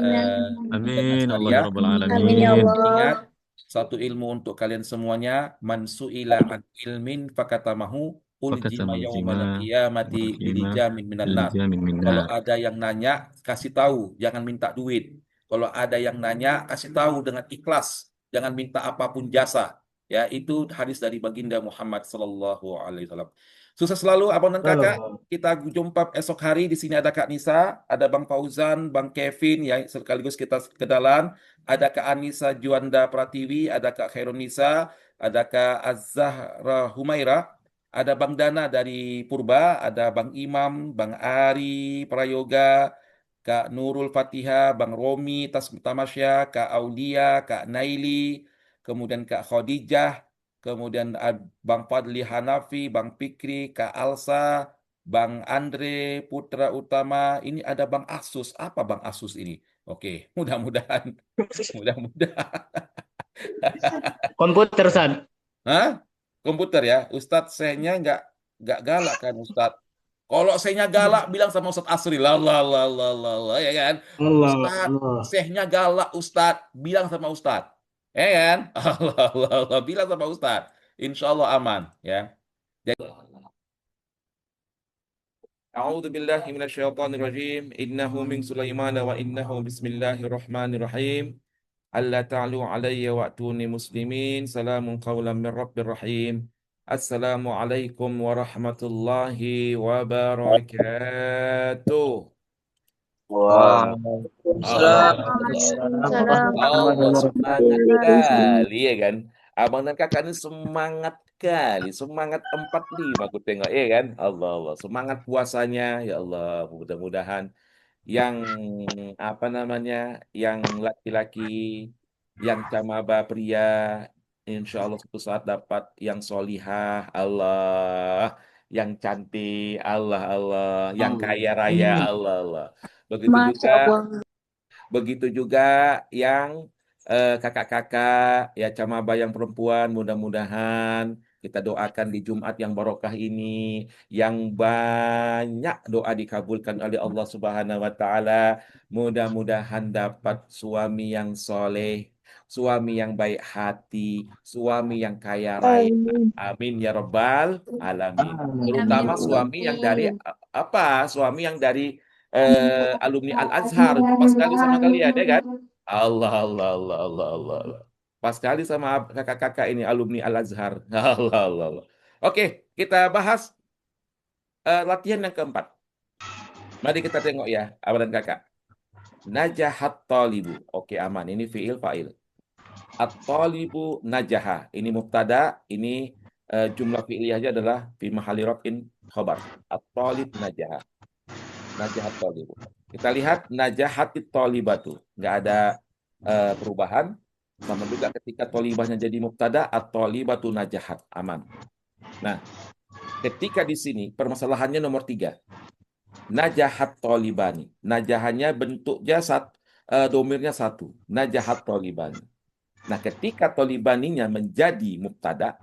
Amin. Allah
azharia.
ya Rabbal
Amin ya
Alamin.
Allah.
Ingat satu ilmu untuk kalian semuanya, man su'ila an ilmin fakatamahu uljima
Fakatama
yaumal
jima.
qiyamati
Wakima.
bilijamin minan nar.
Biljamin
Kalau
minnar.
ada yang nanya, kasih tahu, jangan minta duit. Kalau ada yang nanya, kasih tahu dengan ikhlas, jangan minta apapun jasa. Ya, itu hadis dari baginda Muhammad sallallahu alaihi wasallam. Sukses selalu abang dan kakak. Kita jumpa esok hari. Di sini ada Kak Nisa, ada Bang Fauzan, Bang Kevin ya, sekaligus kita kenalan. Ada Kak Anissa Juanda Pratiwi, ada Kak Khairun Nisa, ada Kak Azahra Humaira, ada Bang Dana dari Purba, ada Bang Imam, Bang Ari Prayoga, Kak Nurul Fatihah, Bang Romi Tamasya, Kak Aulia, Kak Naili, kemudian Kak Khadijah, kemudian Bang Fadli Hanafi, Bang Fikri, Kak Alsa, Bang Andre Putra Utama. Ini ada Bang Asus. Apa Bang Asus ini? Oke, mudah-mudahan, mudah-mudahan.
Komputer, San.
Hah? Komputer ya, Ustadz saya nggak galak kan Ustadz. Kalau saya galak bilang sama Ustadz Asri, lah lah lah lah lah lah, ya kan?
Allah,
Ustadz,
Allah.
saya galak Ustadz, bilang sama Ustadz, ya kan? Allah Allah Allah, bilang sama Ustadz, Insya Allah aman ya. Jadi, A'udzu billahi minasyaitonir rajim. Innahu min Sulaiman wa innahu bismillahirrahmanirrahim. Alla ta'lu alayya wa'tuni muslimin. Salamun qawlan min rabbir rahim. Assalamualaikum warahmatullahi wabarakatuh. Allah semangat kali ya kan. Abang dan kakak ini semangat kali. Semangat 45 aku tengok ya kan. Allah Allah. Semangat puasanya ya Allah. Mudah-mudahan yang apa namanya, yang laki-laki, yang camaba pria, insya Allah suatu saat dapat yang solihah, Allah, yang cantik, Allah Allah, yang kaya raya, Allah Allah. Begitu juga,
Masya Allah.
begitu juga yang kakak-kakak, ya camaba yang perempuan, mudah-mudahan kita doakan di Jumat yang barokah ini, yang banyak doa dikabulkan oleh Allah Subhanahu wa Ta'ala. Mudah-mudahan dapat suami yang soleh, suami yang baik hati, suami yang kaya raya. Amin ya Rabbal Alamin. Terutama suami yang dari apa? Suami yang dari alumni Al Azhar, pas sekali sama kalian ya kan? Allah Allah Allah Allah Allah. Allah. Pas sekali sama kakak-kakak ini alumni Al-Azhar. Allah, Allah, Allah. Oke, kita bahas latihan yang keempat. Mari kita tengok ya, abang dan kakak. Najahat talibu. Oke, aman. Ini fiil fa'il. At-talibu najaha. Ini mubtada, ini jumlah fi'liyahnya adalah fi mahalli raf'in khabar. At-talib najaha. Najahat talibu. Kita lihat najahatit talibatu. Nggak ada perubahan. Sama juga ketika tolibahnya jadi mubtada, at-talibatu najahat. Aman. Nah, ketika di sini permasalahannya nomor 3. Najahat tolibani. Najahannya bentuk jasad, domirnya 1. Najahat tolibani. Nah, ketika tolibaninya menjadi mubtada,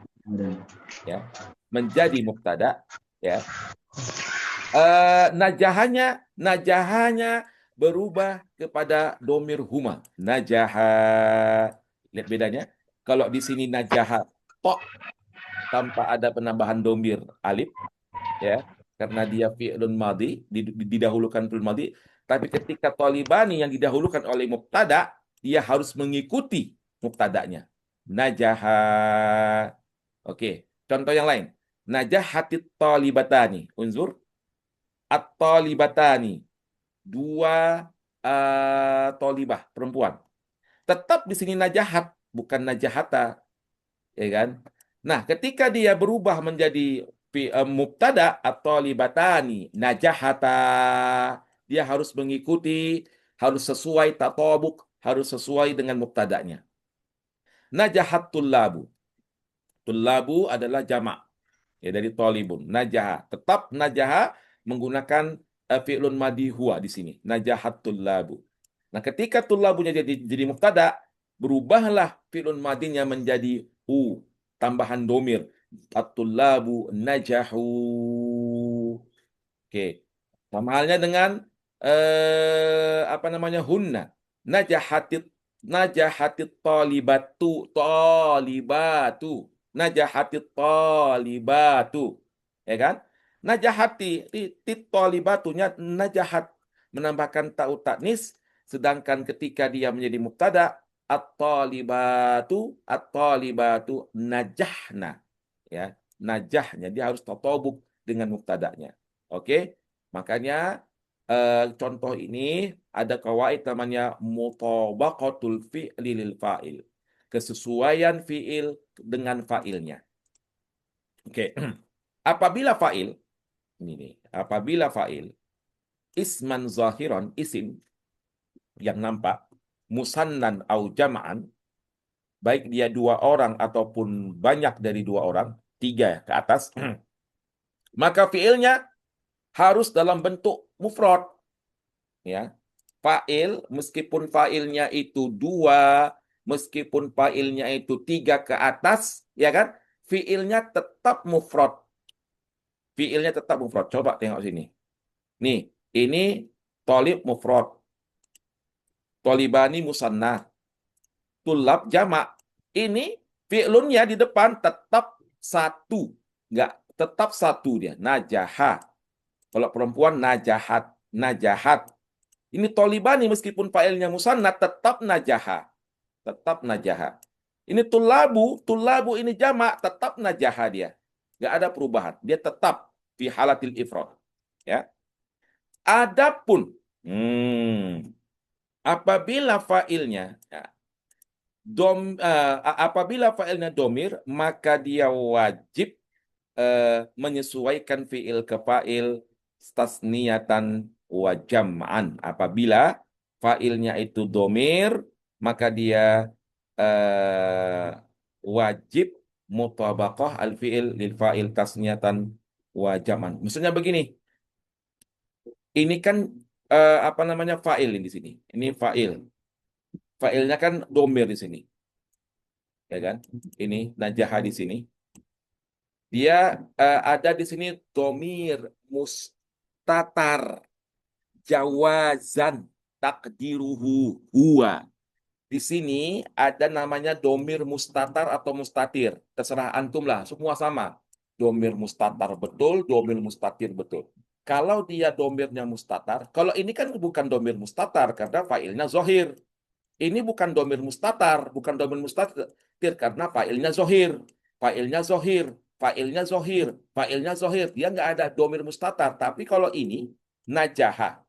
ya, menjadi mubtada, ya, najahannya berubah kepada domir huma. Najaha. Lihat bedanya. Kalau di sini najaha to tanpa ada penambahan domir alif, ya, karena dia fi'lun madhi, didahulukan fi'lun madhi. Tapi ketika tolibani yang didahulukan oleh mubtada, dia harus mengikuti mubtadanya. Najaha. Oke, contoh yang lain. Najahatit talibatani. Unzur. At-talibatani. 2 tolibah perempuan. Tetap di sini najahat, bukan najahata, ya kan? Nah, ketika dia berubah menjadi mubtada atau libatani najahata, dia harus mengikuti, harus sesuai tatobuk, harus sesuai dengan mubtadanya. Najahat tullabu. Tullabu adalah jamak, ya, dari tolibun. Najaha, tetap najaha menggunakan fi'lun madhi huwa di sini. Najahat tullabu. Nah, ketika tullabunya jadi mubtada, berubahlah fi'lun madhinya menjadi hu, tambahan domir. At-tullabu najahu. Oke. Sama halnya dengan hunna. Najahatit talibatu. Najahatit talibatu. Ya kan? Najahati talibatunya najahat, menambahkan ta'u ta'nis, sedangkan ketika dia menjadi mubtada, at-talibatu najahna, ya, najahnya dia harus tatobuk dengan mubtadanya. Oke, makanya contoh ini ada kawaid namanya mutabaqatul fi'li lil fa'il, kesesuaian fi'il dengan fa'ilnya. Oke, apabila fa'il apabila fa'il isman zahiran, isim yang nampak, musannan au jama'an, baik dia 2 orang ataupun banyak dari 2 orang, 3 ke atas, maka fiilnya harus dalam bentuk mufrad, ya. Fa'il, meskipun fa'ilnya itu 2, meskipun fa'ilnya itu 3 ke atas, ya kan, fiilnya tetap mufrad. Fiilnya tetap mufrad. Coba tengok sini. Nih, ini tolib mufrad. Tolibani musanna. Tulab jamak. Ini fi'lunnya di depan tetap 1. Enggak, tetap 1 dia. Najaha. Kalau perempuan najahat. Najahat. Ini tolibani meskipun fa'ilnya musanna tetap najaha. Tetap najaha. Ini tulabu. Tulabu ini jamak. Tetap najaha dia. Enggak ada perubahan. Dia tetap fi halatil ifrad, ya. Adapun apabila fa'ilnya apabila fa'ilnya domir, maka dia wajib menyesuaikan fi'il ke fa'il tasniyatan wa jam'an. Apabila fa'ilnya itu domir, maka dia wajib mutabaqah al-fi'il lil fa'il tasniyatan wa jam'an. Maksudnya begini. Ini kan fa'il di sini. Ini fa'il. Fa'ilnya kan domir di sini. Ya kan? Ini najaha di sini. Dia ada di sini domir mustatar jawazan takdiruhu huwa. Di sini ada namanya domir mustatar atau mustatir. Terserah antum lah, semua sama. Domir mustatar betul, domir mustatir betul. Kalau dia domirnya mustatar, kalau ini kan bukan domir mustatar karena fa'ilnya zohir. Ini bukan domir mustatar, bukan domir mustatir karena fa'ilnya zohir, fa'ilnya zohir, fa'ilnya zohir, fa'ilnya zohir. Dia nggak ada domir mustatar. Tapi kalau ini najaha,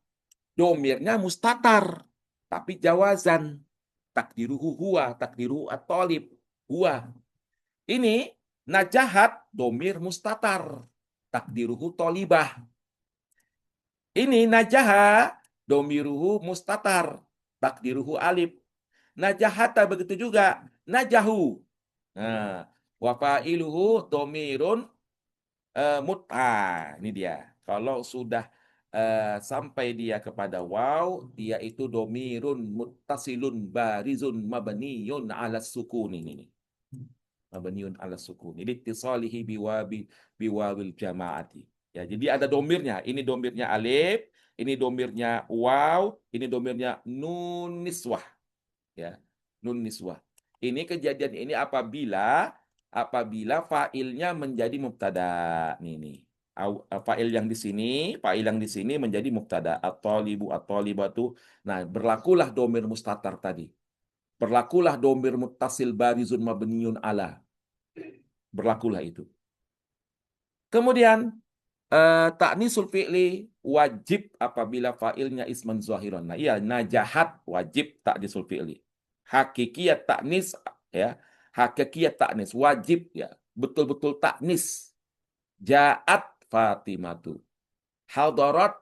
domirnya mustatar, tapi jawazan. Takdiruhu huwa, takdiruhu at-talib, huwa. Ini najahat, domir mustatar, takdiruhu tolibah. Ini najaha, domiruhu mustatar, takdiruhu alif. Najahata begitu juga, najahu. Nah, wa fa'iluhu domirun ini dia. Kalau sudah sampai dia kepada waw, dia itu domirun muttasilun barizun mabniyun ala sukun ini. Mabniyun ala sukun. Ini ittisalihi biwawil jamaati. Ya, jadi ada domirnya. Ini domirnya alif, ini domirnya waw, ini domirnya nun niswah. Ya, nun niswah. Ini kejadian ini apabila fa'ilnya menjadi mubtada. Nih. Fa'il yang di sini menjadi mubtada. At-talibu, at-talibatu. Nah, berlakulah domir mustatar tadi. Berlakulah domir muttasil barizun mabniyun ala. Berlakulah itu. Kemudian ta'nisul fi'li wajib apabila fa'ilnya isman zahiran. Nah, iya, najahat wajib ta'nisul fi'li. Hakikiyat ta'nis ya. Hakikiyat ta'nis wajib ya. Betul-betul ta'nis. Ja'at Fatimatu. Hadarat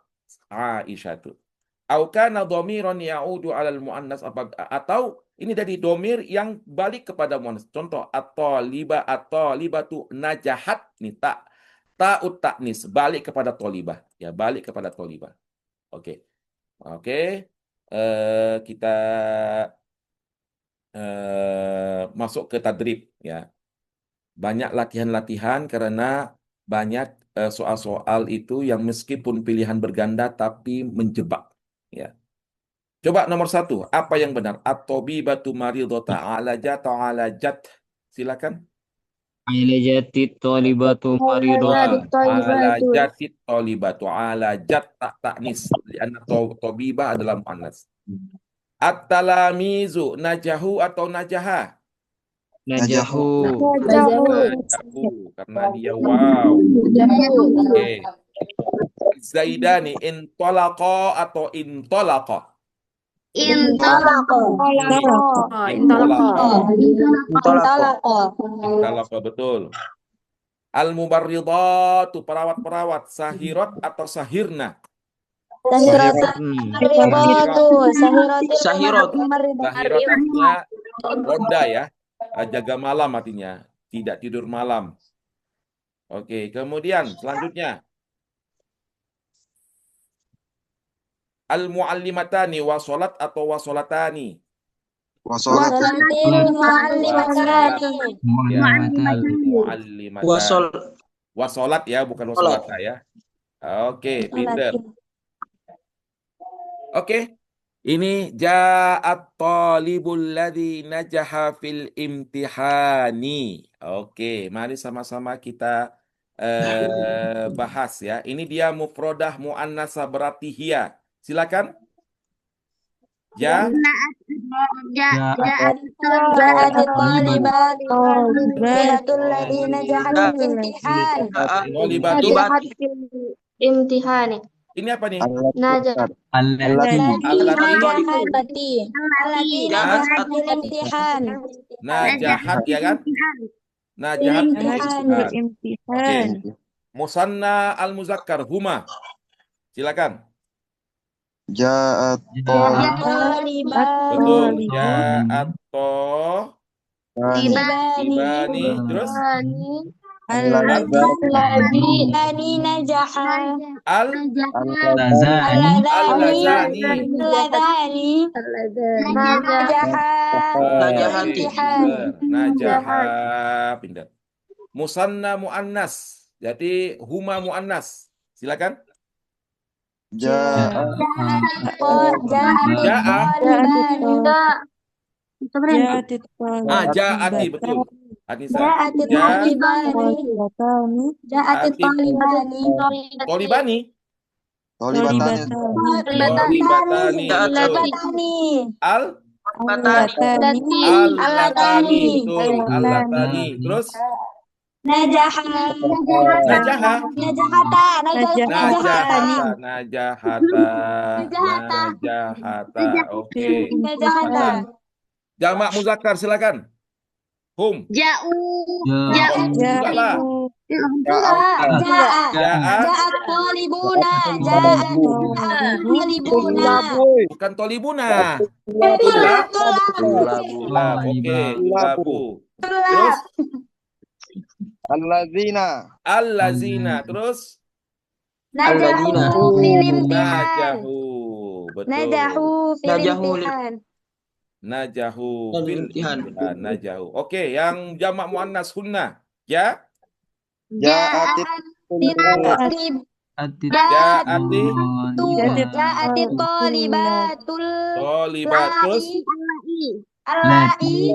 Aisyatu. Au kana dhamiran ya'udu 'alal muannas atau ini dari domir yang balik kepada muannas. Contoh at-taliba, at-talibatu najahat nih ta'ut ta'nis balik kepada tolibah ya, balik kepada tolibah. Oke. Kita masuk ke tadrib ya. Banyak latihan-latihan karena banyak soal-soal itu yang meskipun pilihan berganda tapi menjebak ya. Coba nomor 1, apa yang benar? At-tabibatu maridata alajat. Silakan.
Ailajatit tolibatu maridota.
Alajatit tolibatu alajat ta'nis. Karena tabibah adalah muannas. At-talamizu najahu atau najaha?
Najahu.
Najahu karena dia wow. Oke. Zaidani intolaqa atau intolaqa? Intolaqa betul. Al-mubarridatu perawat-perawat, sahirat atau sahirna?
Sahirat.
Sahirat artinya ronda ya. Jaga malam artinya, tidak tidur malam. Oke, kemudian selanjutnya al-muallimatani wasolat atau wasolatani? Al-muallimatani. Wasolat ya, bukan wasolata ya. Oke, pinter. Oke. Ini ja'at talibul ladzi najaha fil imtihani. Oke, mari sama-sama kita bahas ya. Ini dia mufrodah muannasah berarti hiya. Silakan.
Ja'at talibatul ladzina najahu fil imtihani.
Ini apa nih?
Najahat
Najahat ya kan? Najahat Oke. Musanna al-muzakkar huma. Silakan.
Ja'at
Betul. Ja'at tibani. Terus
Alladhi najaha
najaha pindah. Musanna muannas. Jadi huma muannas. Silakan. Ja'ati betul. Anissa. Tolibani. Al
Latani.
Al-latani, betul. Al-latani. Terus
Najaha.
najaha.
Najahata.
Najahata, najahata, najahata. Oke.
Najahata.
Jamak muzakkar silakan. Hum.
Ja'u.
Ja'u.
Juga lah.
Ja'a.
Ja'a.
Ja'at talibuna. Ja'at talibuna.
Bukan tolibuna. Tulab.
Tulab.
Tulab. Oke. Tulabu. Terus
Tulab.
Alladzina.
allazina. Terus
Najahu fil imtihan.
najahu. Betul.
Najahu fil
Najahu
imtihan.
Najahu
Fil
fil
imtihan.
imtihan. Najahu. Oke, yang jamak muannas hunna. Ya.
Ja'atit
Talib.
Atit.
Ja'ati
Ja'atit talibatul.
tolibat. Terus
Allai.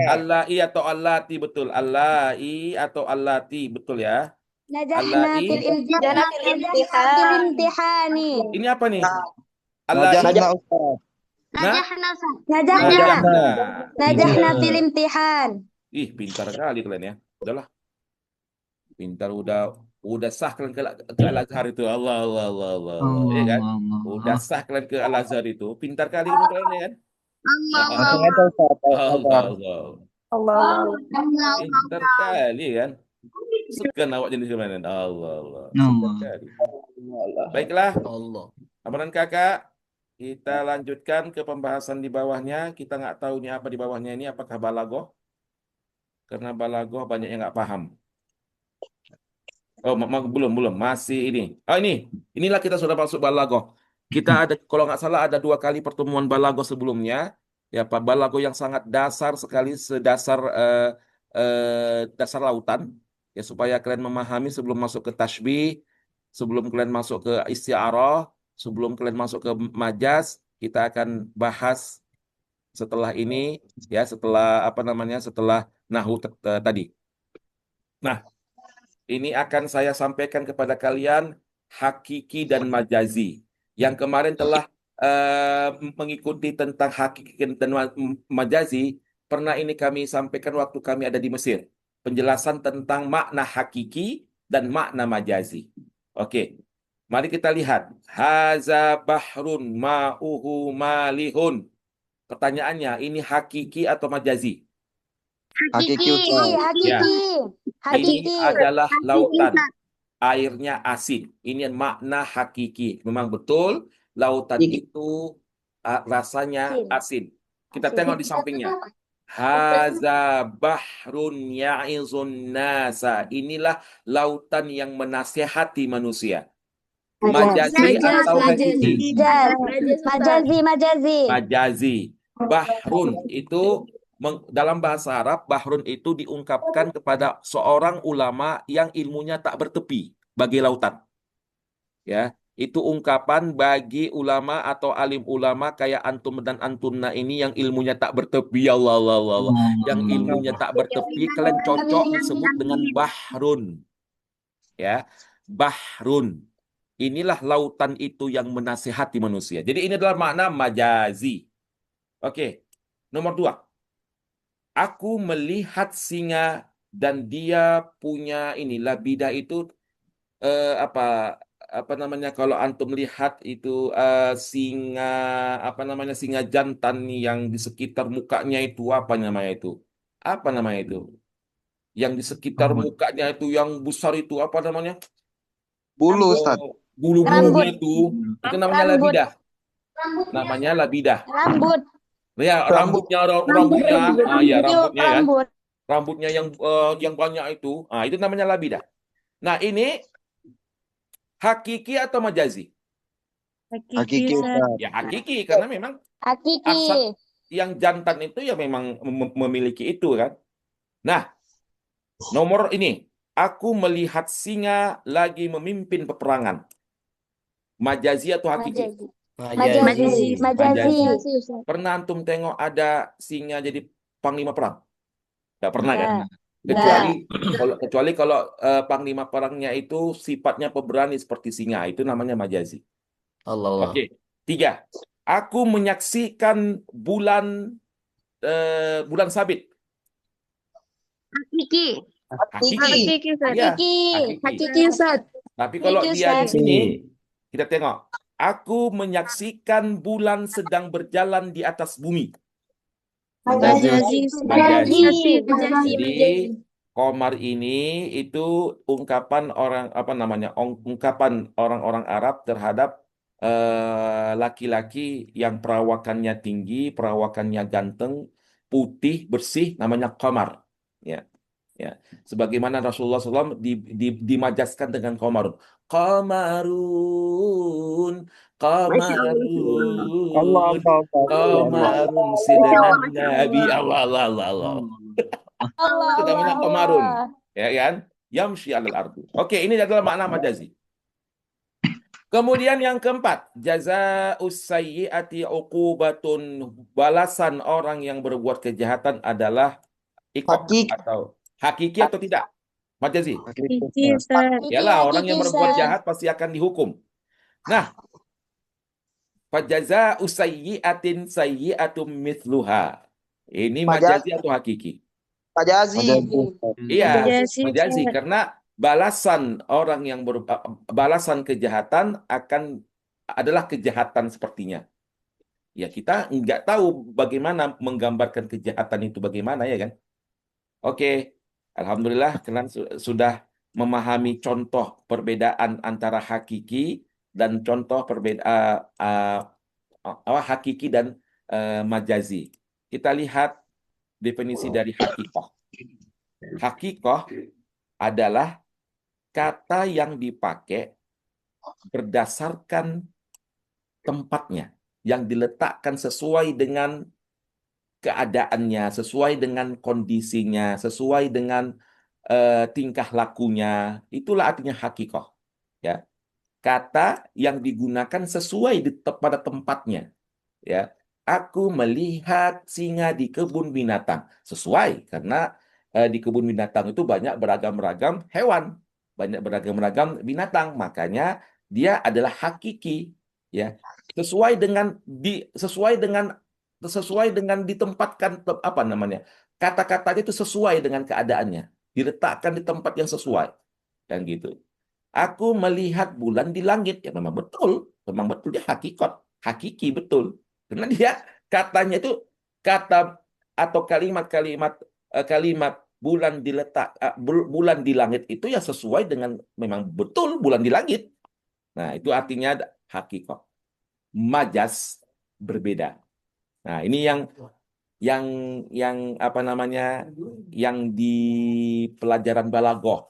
allai atau allati, betul. Allai atau allati, betul ya.
Najahna
Allai.
fil imtihani.
Ini apa nih? Allai.
Najahna Ustaz.
Nah,
Najahna.
najahna.
Najahna fil imtihan.
Ih, pintar kali kalian ya. Udahlah. Pintar, udah sah kalian ke Al-Azhar itu. Allah, Allah, Allah, Allah, Allah. Ya kan? Udah sah kalian ke Al-Azhar itu. Pintar kali ilmu kalian ya kan?
Langsung aja Ustaz.
Allah, Allah.
Allah.
Pintar kali kan? Segan awak jenis kemarin. Allah, Allah. Segan kali. Baiklah.
Allah.
Abang dan kakak, kita lanjutkan ke pembahasan di bawahnya. Kita nggak tahu ini apa di bawahnya ini. Apakah balagoh? Karena balagoh banyak yang nggak paham. Oh, belum. Masih ini. Oh, inilah kita sudah masuk balagoh. Kita ada, kalau nggak salah, ada 2 kali pertemuan balagoh sebelumnya. Ya, Pak, balagoh yang sangat dasar sekali, sedasar dasar lautan. Ya, supaya kalian memahami sebelum masuk ke tasbih, sebelum kalian masuk ke isti'arah, sebelum kalian masuk ke majaz, kita akan bahas setelah ini, ya, setelah setelah nahu tadi. Nah, ini akan saya sampaikan kepada kalian hakiki dan majazi. Yang kemarin telah mengikuti tentang hakiki dan majazi, pernah ini kami sampaikan waktu kami ada di Mesir. Penjelasan tentang makna hakiki dan makna majazi. Oke, mari kita lihat. Haza bahrun ma'uhu malihun. Pertanyaannya, ini hakiki atau majazi?
Hakiki Ustaz.
Ya.
Hakiki.
Ini adalah lautan, airnya asin. Ini makna hakiki. Memang betul, lautan itu rasanya asin. Kita tengok di sampingnya. Haza bahrun ya'izun nasa. Inilah lautan yang menasehati manusia. Majazi atau hakiki?
Majazi.
Majazi. Bahrun itu dalam bahasa Arab, bahrun itu diungkapkan kepada seorang ulama yang ilmunya tak bertepi bagi lautan. Ya, itu ungkapan bagi ulama atau alim ulama kayak antum dan antunna ini yang ilmunya tak bertepi. Allah, Allah, Allah, Allah. Yang ilmunya tak bertepi, kalian cocok disebut dengan bahrun. Ya, bahrun. Inilah lautan itu yang menasihati manusia. Jadi ini adalah makna majazi. Oke, nomor 2. Aku melihat singa dan dia punya labidah itu apa namanya, kalau antum lihat itu singa singa jantan yang di sekitar mukanya itu apa namanya itu? Yang di sekitar mukanya itu yang besar itu apa namanya?
Bulu Ustaz.
Bulu-bulunya itu namanya labidah. Namanya labidah.
Rambut.
Ya, rambutnya. Ya, rambutnya ya.
Rambut.
Rambutnya yang banyak itu. Itu namanya labidah. Nah, ini hakiki atau majazi?
Hakiki Ustaz.
Ya, hakiki karena memang
Hakiki.
asal yang jantan itu ya memang memiliki itu kan. Nah, nomor ini. Aku melihat singa lagi memimpin peperangan. Majazi atau hakiki?
Majazi.
Pernah antum tengok ada singa jadi panglima perang? Nggak pernah kan? Kecuali kalau panglima perangnya itu sifatnya pemberani seperti singa, itu namanya majazi.
Allah.
Oke. 3. Aku menyaksikan bulan bulan sabit.
Hakiki.
Hakiki.
Hakiki, Ustaz.
Ya,
Hakiki.
hakiki.
Hakiki Ustaz.
Tapi kalau
Hakiki,
dia di
Ustaz.
sini, kita tengok. Aku menyaksikan bulan sedang berjalan di atas bumi.
Majazi, Ustaz.
Majazi.
Majazi.
Jadi qamar ini itu ungkapan orang ungkapan orang-orang Arab terhadap laki-laki yang perawakannya tinggi, perawakannya ganteng, putih, bersih, namanya qamar. Ya. Ya, sebagaimana Rasulullah SAW dimajaskan dengan qamarun. Qamarun,
Allah,
qamarun,
Allah, Allah.
qamarun sidna Nabi. Allah, Allah, Allah, Allah.
Allah,
Itu namanya
Allah,
qamarun,
Allah.
ya kan? Yamshi 'alal ardi. Oke, ini adalah makna majazi. Kemudian yang keempat, jazaa'us sayyi'ati uqubatun, balasan orang yang berbuat kejahatan adalah iqab
Hakiki.
atau hakiki atau tidak? Majazi.
Hakiki, Ustaz.
Yalah, orang yang
Hakiki,
berbuat
Ustaz.
jahat pasti akan dihukum. Nah, fajazaa'us sayyi'atin sayyi'atum mithluha. Ini majazi atau hakiki?
Majazi.
Iya,
Majazi,
majazi
Ustaz.
karena balasan orang yang balasan kejahatan adalah kejahatan sepertinya. Ya, kita nggak tahu bagaimana menggambarkan kejahatan itu bagaimana ya kan? Oke, alhamdulillah kalian sudah memahami contoh perbedaan antara hakiki dan contoh hakiki dan majazi. Kita lihat definisi dari hakikah. Hakikah adalah kata yang dipakai berdasarkan tempatnya, yang diletakkan sesuai dengan keadaannya, sesuai dengan kondisinya, sesuai dengan tingkah lakunya. Itulah artinya hakikah. Ya, kata yang digunakan sesuai pada tempatnya. Ya, aku melihat singa di kebun binatang. Sesuai karena di kebun binatang itu banyak beragam-ragam hewan, banyak beragam-ragam binatang, makanya dia adalah hakiki, ya. Sesuai dengan ditempatkan apa namanya? Kata-katanya itu sesuai dengan keadaannya, diletakkan di tempat yang sesuai. Dan gitu. Aku melihat bulan di langit, ya memang betul dia hakiki betul. Karena dia katanya itu kata atau kalimat bulan bulan di langit itu ya sesuai dengan memang betul bulan di langit. Nah, itu artinya hakikat. Majas berbeda. Nah, ini yang apa namanya? Yang di pelajaran balaghah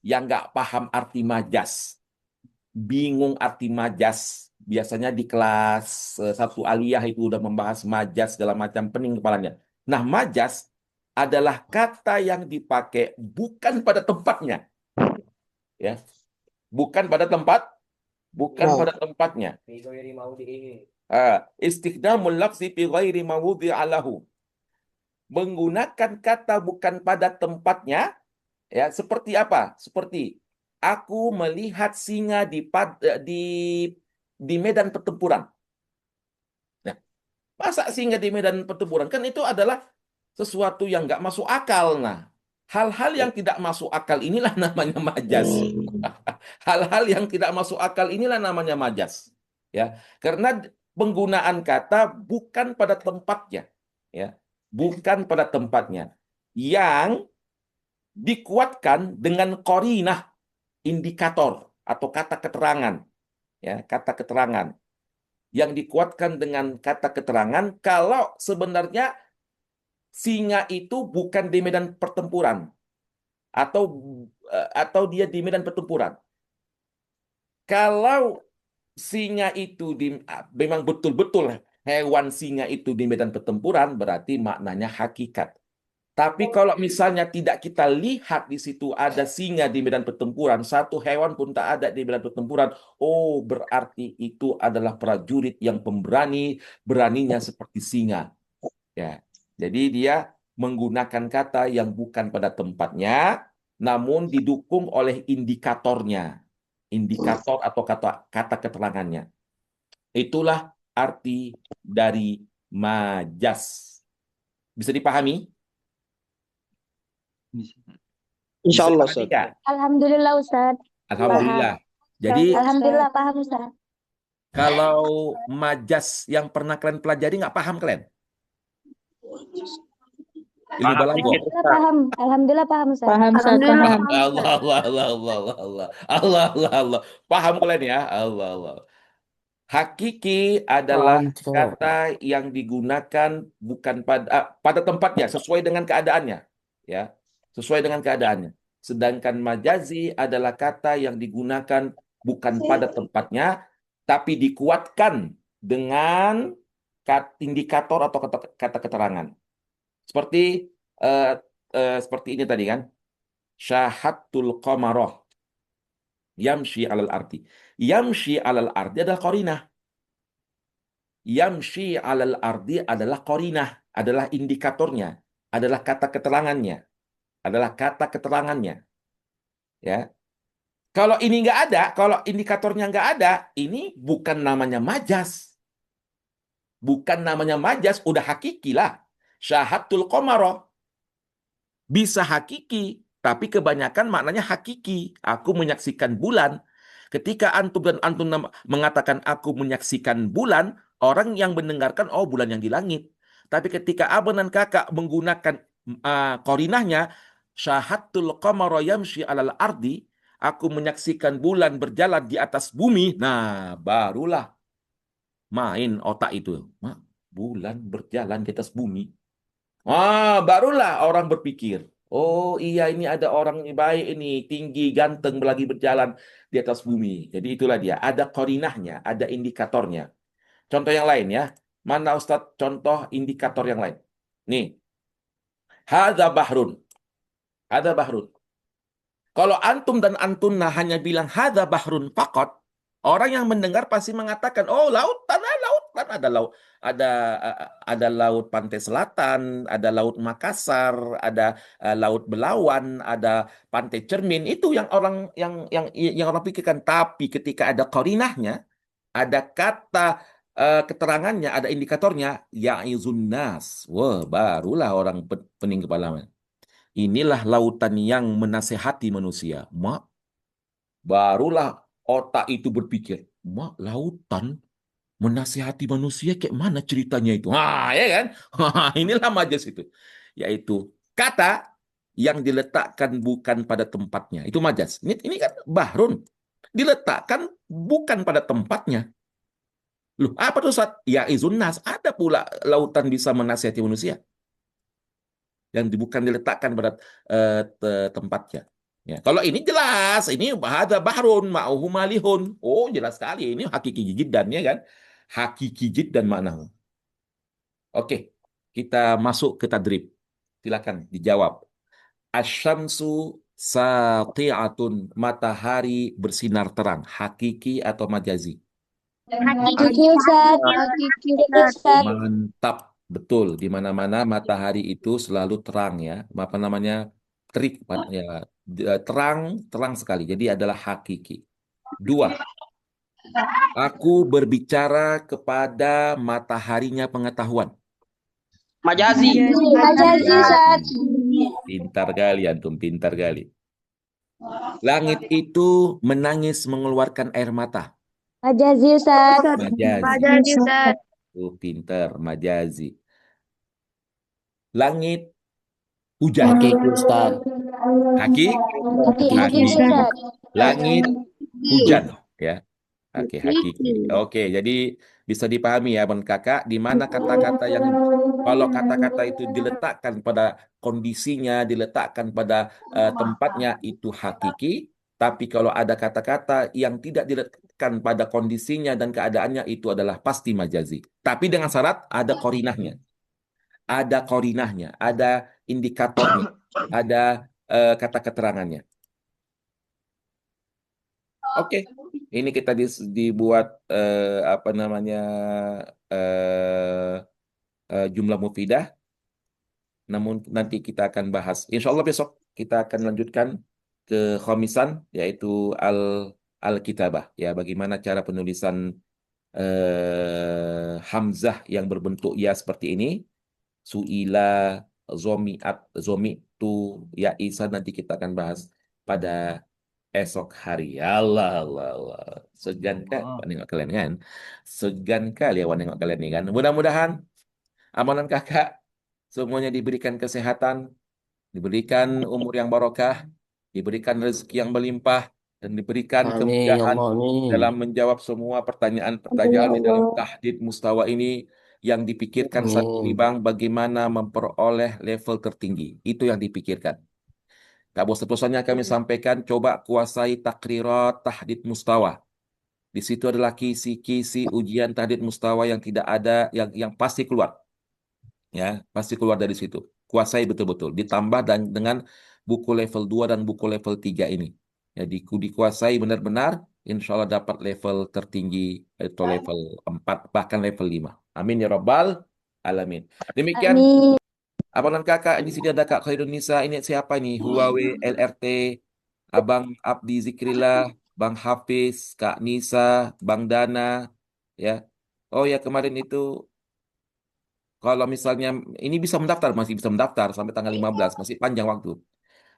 yang nggak paham arti majas, bingung arti majas. Biasanya di kelas 1 aliyah itu udah membahas majas segala macam, pening kepalanya. Nah, majas adalah kata yang dipakai bukan pada tempatnya. Ya. Bukan pada tempatnya. Istikhdamul lafzi fi ghairi mawdhi'a lahu. Menggunakan kata bukan pada tempatnya, ya, seperti apa? Seperti aku melihat singa di medan pertempuran. Nah, masa singa di medan pertempuran? Kan itu adalah sesuatu yang nggak masuk akal. Nah, hal-hal yang tidak masuk akal inilah namanya majas. Hal-hal yang tidak masuk akal inilah namanya majas. Ya, karena penggunaan kata bukan pada tempatnya, ya, bukan pada tempatnya, yang dikuatkan dengan qarinah, indikator atau kata keterangan, ya, kata keterangan yang dikuatkan dengan kata keterangan kalau sebenarnya singa itu bukan di medan pertempuran atau dia di medan pertempuran. Kalau singa itu memang betul-betul hewan singa itu di medan pertempuran, berarti maknanya hakikat. Tapi kalau misalnya tidak kita lihat di situ ada singa di medan pertempuran, satu hewan pun tak ada di medan pertempuran, oh berarti itu adalah prajurit yang pemberani, beraninya seperti singa. Ya, jadi dia menggunakan kata yang bukan pada tempatnya, namun didukung oleh indikatornya, indikator atau kata keterangannya. Itulah arti dari majas. Bisa dipahami? Bisa
Insyaallah
dipahami
Ustaz.
nggak?
Alhamdulillah Ustaz.
Alhamdulillah. Jadi
Alhamdulillah paham Ustaz.
kalau majas yang pernah kalian pelajari nggak paham kalian? Ilmu
Paham
balaghah.
dikit,
Alhamdulillah paham. Alhamdulillah paham Ustaz.
Paham Ustaz,
Alhamdulillah
paham.
paham
Allah,
Ustaz.
Allah, Allah, Allah, Allah, Allah, Allah, Allah, Allah. Paham kalian ya? Allah, Allah. Hakiki adalah kata yang digunakan bukan pada tempatnya, sesuai dengan keadaannya, ya, sesuai dengan keadaannya. Sedangkan majazi adalah kata yang digunakan bukan pada tempatnya, tapi dikuatkan dengan indikator atau kata keterangan. Seperti seperti ini tadi kan, syahadtul qamarah yamshi alal ardi. Yamshi alal ardi adalah qarinah. Yamshi alal ardi adalah qarinah, adalah indikatornya, adalah kata keterangannya, ya. Kalau ini nggak ada, kalau indikatornya nggak ada, ini bukan namanya majas. Bukan namanya majas, udah hakiki lah. Syahadtul qamarah. Bisa hakiki, tapi kebanyakan maknanya hakiki. Aku menyaksikan bulan. Ketika antum dan antum mengatakan aku menyaksikan bulan, orang yang mendengarkan, oh bulan yang di langit. Tapi ketika abang dan kakak menggunakan qarinahnya, syahadtul qamara yamshi alal ardi, aku menyaksikan bulan berjalan di atas bumi, nah barulah main otak itu. Bulan berjalan di atas bumi. Barulah orang berpikir, oh iya ini ada orang baik ini, tinggi, ganteng, lagi berjalan di atas bumi. Jadi itulah dia, ada qarinahnya, ada indikatornya. Contoh yang lain ya, mana Ustadz contoh indikator yang lain? Nih, hadza bahrun. Hadza bahrun. Kalau antum dan antuna hanya bilang hadza bahrun faqat, orang yang mendengar pasti mengatakan, oh lautan, ada laut, ada laut pantai selatan, ada laut Makassar, ada laut Belawan, ada pantai Cermin. Itu yang orang orang pikirkan. Tapi ketika ada qarinahnya, ada kata keterangannya, ada indikatornya, ya'izun nas. Wah, barulah orang pening kepala. Inilah lautan yang menasehati manusia. Barulah otak itu berpikir, lautan menasihati manusia kayak mana ceritanya itu? Ya kan? Inilah majas itu. Yaitu kata yang diletakkan bukan pada tempatnya. Itu majas. Ini kan bahrun. Diletakkan bukan pada tempatnya. Loh, apa tuh Ustaz? Ya izun nas. Ada pula lautan bisa menasihati manusia. Yang bukan diletakkan pada tempatnya. Ya, kalau ini jelas, ini ada bahrun ma'uhu malihun. Oh, jelas sekali. Ini hakiki jiddan ya kan? Hakiki jiddan maknahu. Oke, kita masuk ke tadrib. Silakan dijawab. Asyamsu sati'atun, matahari bersinar terang. Hakiki atau majazi?
Hakiki Ustaz. Hakiki Ustaz.
Mantap, betul. Di mana-mana matahari itu selalu terang ya. Apa namanya? Terik ya. Terang sekali. Jadi adalah hakiki. 2. Aku berbicara kepada mataharinya pengetahuan.
Majazi.
Majazi Ustaz.
Pintar kali antum, pintar kali. Langit itu menangis mengeluarkan air mata.
Majazi Ustaz.
Majazi.
Majazi Ustaz.
Pintar, majazi. Langit hujan.
Hakiki Ustaz.
Hakiki Ustaz.
Langit hujan ya. Hakiki. Oke, jadi bisa dipahami ya Bang Kakak, di mana kata-kata yang kalau kata-kata itu diletakkan pada kondisinya, diletakkan pada tempatnya itu hakiki, tapi kalau ada kata-kata yang tidak diletakkan pada kondisinya dan keadaannya itu adalah pasti majazi. Tapi dengan syarat ada qarinahnya. Ada qarinahnya, ada indikatornya, ada kata keterangannya. Oke, ini kita dibuat apa namanya jumlah mufidah. Namun nanti kita akan bahas. Insya Allah besok kita akan lanjutkan ke khamisan, yaitu al-kitabah. Ya, bagaimana cara penulisan hamzah yang berbentuk ya seperti ini, suila, zomiat, zomitu, ya isa, nanti kita akan bahas pada esok hari. Allah, Allah, Allah. Segan kali nengok kalian kan? Segan kali ya nengok kalian nih kan? Mudah-mudahan amalan kakak semuanya diberikan kesehatan, diberikan umur yang barokah, diberikan rezeki yang melimpah, dan diberikan
Amin, ya
kemudahan
Allah, amin.
dalam menjawab semua pertanyaan-pertanyaan di dalam tahdid mustawa ini. Yang dipikirkan satu
Amin.
bang, bagaimana memperoleh level tertinggi. Itu yang dipikirkan. Tak bosan-bosannya kami sampaikan, coba kuasai takrirat tahdid mustawa. Di situ adalah kisi-kisi ujian tahdid mustawa yang tidak ada, yang pasti keluar. Ya, pasti keluar dari situ. Kuasai betul-betul. Ditambah dengan buku level 2 dan buku level 3 ini. Jadi dikuasai benar-benar, insya Allah dapat level tertinggi atau level 4, bahkan level 5. Amin ya Rabbal Alamin. Demikian,
Amin.
abang dan kakak, di sini ada Kak Khairun Nisa. Ini siapa nih? Huawei LRT, Abang Abdi Zikrillah, Bang Hafiz, Kak Nisa, Bang Dana, ya. Oh ya, kemarin itu kalau misalnya ini bisa mendaftar, masih bisa mendaftar sampai tanggal 15, masih panjang waktu.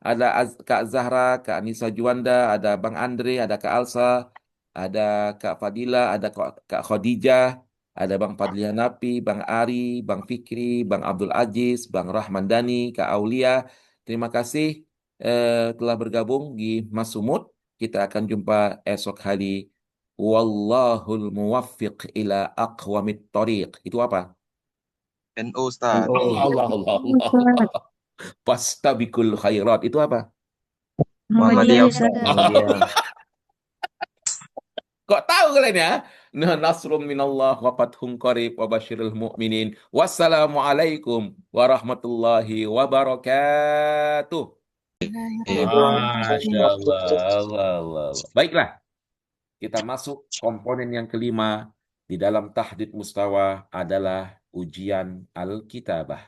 Ada Kak Zahra, Kak Nisa Juanda, ada Bang Andre, ada Kak Alsa, ada Kak Fadila, ada Kak Khadijah, ada Bang Fadli Hanafi, Bang Ari, Bang Fikri, Bang Abdul Aziz, Bang Rahman Dani, Kak Aulia. Terima kasih telah bergabung di Mas Sumut. Kita akan jumpa esok hari. Wallahul muwaffiq ila aqwamit thoriq. Itu apa?
NO Ustaz.
Oh,
Allah, Allah, Allah. Fastabikul khairat. Itu apa?
Muhammadiyah
Muhammadiyah
Ustaz.
Ustaz.
Muhammadiyah.
Kok tahu kalian ya? Nah, nasrum minallah wa fathun qarib wa basyiril mu'minin. Wassalamualaikum warahmatullahi wabarakatuh. Masya Allah, Allah, Allah, Allah. Baiklah, kita masuk komponen yang kelima di dalam tahdid mustawa adalah ujian Alkitabah.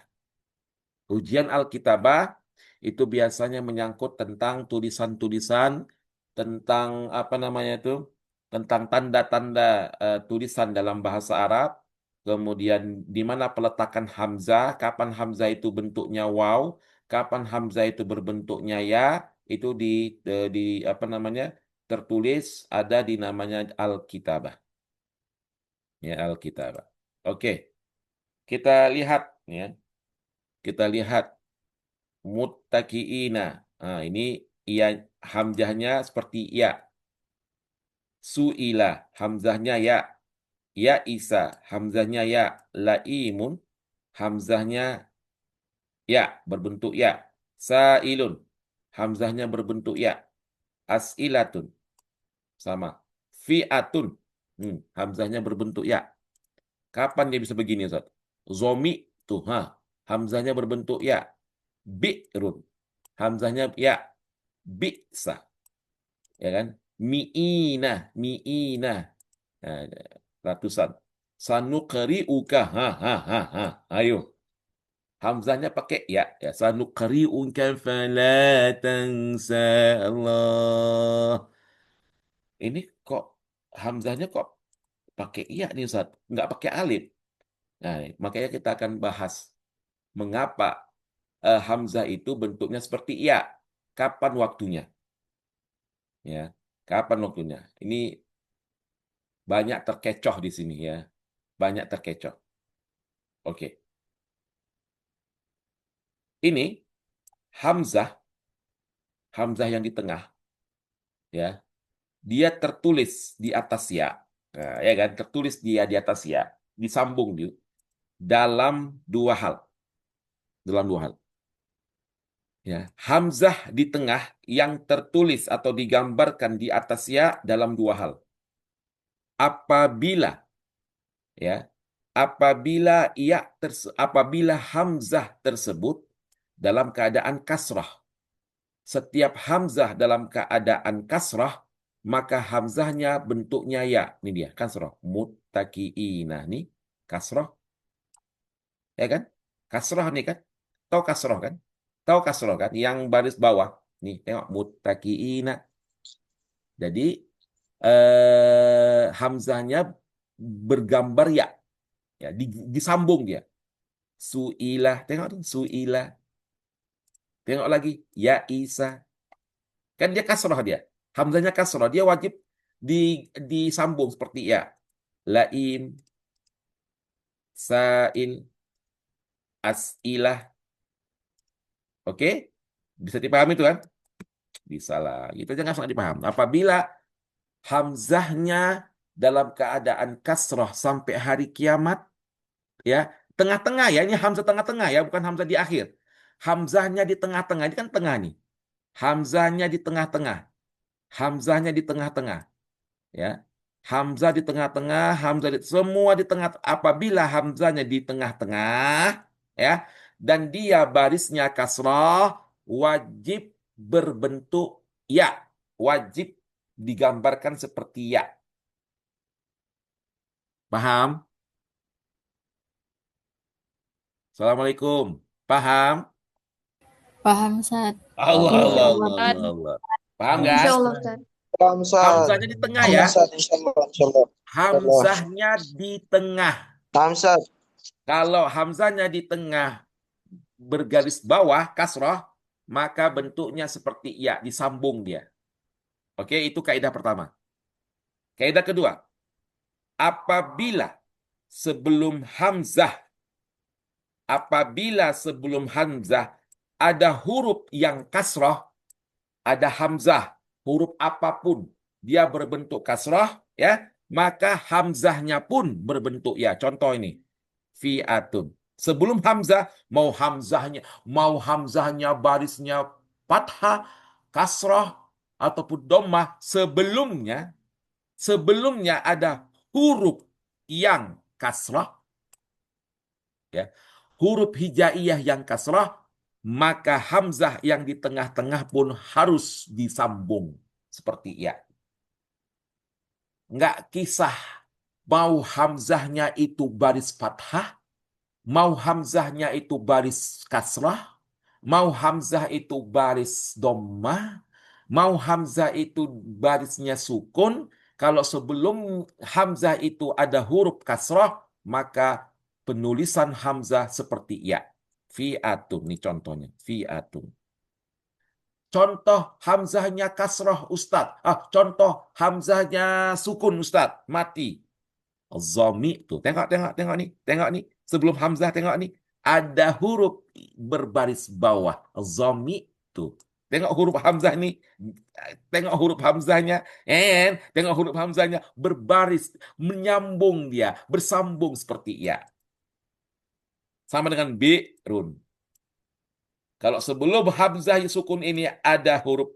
Ujian Alkitabah itu biasanya menyangkut tentang tulisan-tulisan, tentang apa namanya itu, tentang tanda-tanda tulisan dalam bahasa Arab, kemudian di mana peletakan hamzah, kapan hamzah itu bentuknya waw, kapan hamzah itu berbentuknya ya, itu di apa namanya tertulis ada di namanya Alkitabah. Ya, Alkitabah. Oke, kita lihat ya. Kita lihat muttaqiina. Nah, ini ya hamzahnya seperti ya. Suila hamzahnya ya. Ya Isa hamzahnya ya. Laimun hamzahnya ya berbentuk ya. Sailun hamzahnya berbentuk ya. As'ilatun sama. Fi'atun hamzahnya berbentuk ya. Kapan dia bisa begini, Ustaz? Zomi tuh, hamzahnya berbentuk ya. Bi'run hamzahnya ya. Bi'sa, ya kan? Mi'ina, mi'ina. Nah, ratusan. Sanuqri'uka, ayo. Hamzahnya pakai ya, ya. Sanuqri'uka fala tansa Allah. Ini kok hamzahnya kok pakai iya nih Ustaz, nggak pakai alif. Nah, makanya kita akan bahas mengapa hamzah itu bentuknya seperti iya. Kapan waktunya? Ya, kapan waktunya? Ini banyak terkecoh di sini ya. Banyak terkecoh. Oke. Ini hamzah, hamzah yang di tengah ya. Dia tertulis di atas ya. Nah, ya kan, tertulis dia di atas ya, disambung dia dalam dua hal. Dalam dua hal. Ya, hamzah di tengah yang tertulis atau digambarkan di atas ya dalam dua hal. Apabila ya, apabila hamzah tersebut dalam keadaan kasrah. Setiap hamzah dalam keadaan kasrah, maka hamzahnya bentuknya ya. Ini dia, kasrah. Muttaqiina nih, kasrah. Ya kan? Kasrah nih kan? Tahu kasrah kan? Tahu kasrah kan? Yang baris bawah. Nih, tengok muttaqiina. Jadi hamzahnya bergambar ya. Ya, disambung dia. Su'ilah, tengok tuh, su'ilah. Tengok lagi, ya Isa. Kan dia kasroh dia. Hamzahnya kasroh, dia wajib disambung seperti ya. Laim, sa'il, as'ilah. Oke? Bisa dipahami itu kan? Bisa lah. Itu aja nggak sangat dipaham. Apabila hamzahnya dalam keadaan kasroh sampai hari kiamat, ya, tengah-tengah ya, ini hamzah tengah-tengah ya, bukan hamzah di akhir. Hamzahnya di tengah-tengah, ini kan tengah nih. Hamzahnya di tengah-tengah. Hamzahnya di tengah-tengah. Ya. Hamzah di tengah-tengah, semua di tengah. Apabila hamzahnya di tengah-tengah, ya, dan dia barisnya kasrah, wajib berbentuk ya, wajib digambarkan seperti ya. Paham? Assalamualaikum. Paham?
Paham, Ustaz.
Allah,
Insya
Allah,
Allah.
Allah, Allah. Paham nggak?
Insya Allah, Ustaz.
Hamzahnya di tengah ya.
Insyaallah.
Hamzahnya di tengah.
Hamzah.
Kalau hamzahnya di tengah bergaris bawah, kasroh, maka bentuknya seperti ya, disambung dia. Oke, itu kaidah pertama. Kaidah kedua, apabila sebelum hamzah ada huruf yang kasroh, ada hamzah, huruf apapun, dia berbentuk kasroh, ya, maka hamzahnya pun berbentuk ya. Contoh ini, fi'atun. Sebelum hamzah, mau hamzahnya barisnya fathah, kasroh, ataupun dhammah, sebelumnya ada huruf yang kasroh, ya, huruf hijaiyah yang kasroh, maka hamzah yang di tengah-tengah pun harus disambung seperti ya. Nggak kisah mau hamzahnya itu baris fathah, mau hamzahnya itu baris kasrah, mau hamzah itu baris dhammah, mau hamzah itu barisnya sukun. Kalau sebelum hamzah itu ada huruf kasrah, maka penulisan hamzah seperti ya. Fi'atun, ini contohnya. Fi'atun. Contoh hamzahnya kasrah, Ustadz. Contoh hamzahnya sukun, Ustadz. Mati. Zomi tuh. Tengok nih. Tengok nih. Sebelum hamzah, tengok nih. Ada huruf berbaris bawah. Zomi tuh. Tengok huruf hamzah nih. Tengok huruf hamzahnya. Tengok huruf hamzahnya berbaris. Menyambung dia. Bersambung seperti ya. Sama dengan bi'run. Kalau sebelum hamzah sukun ini ada huruf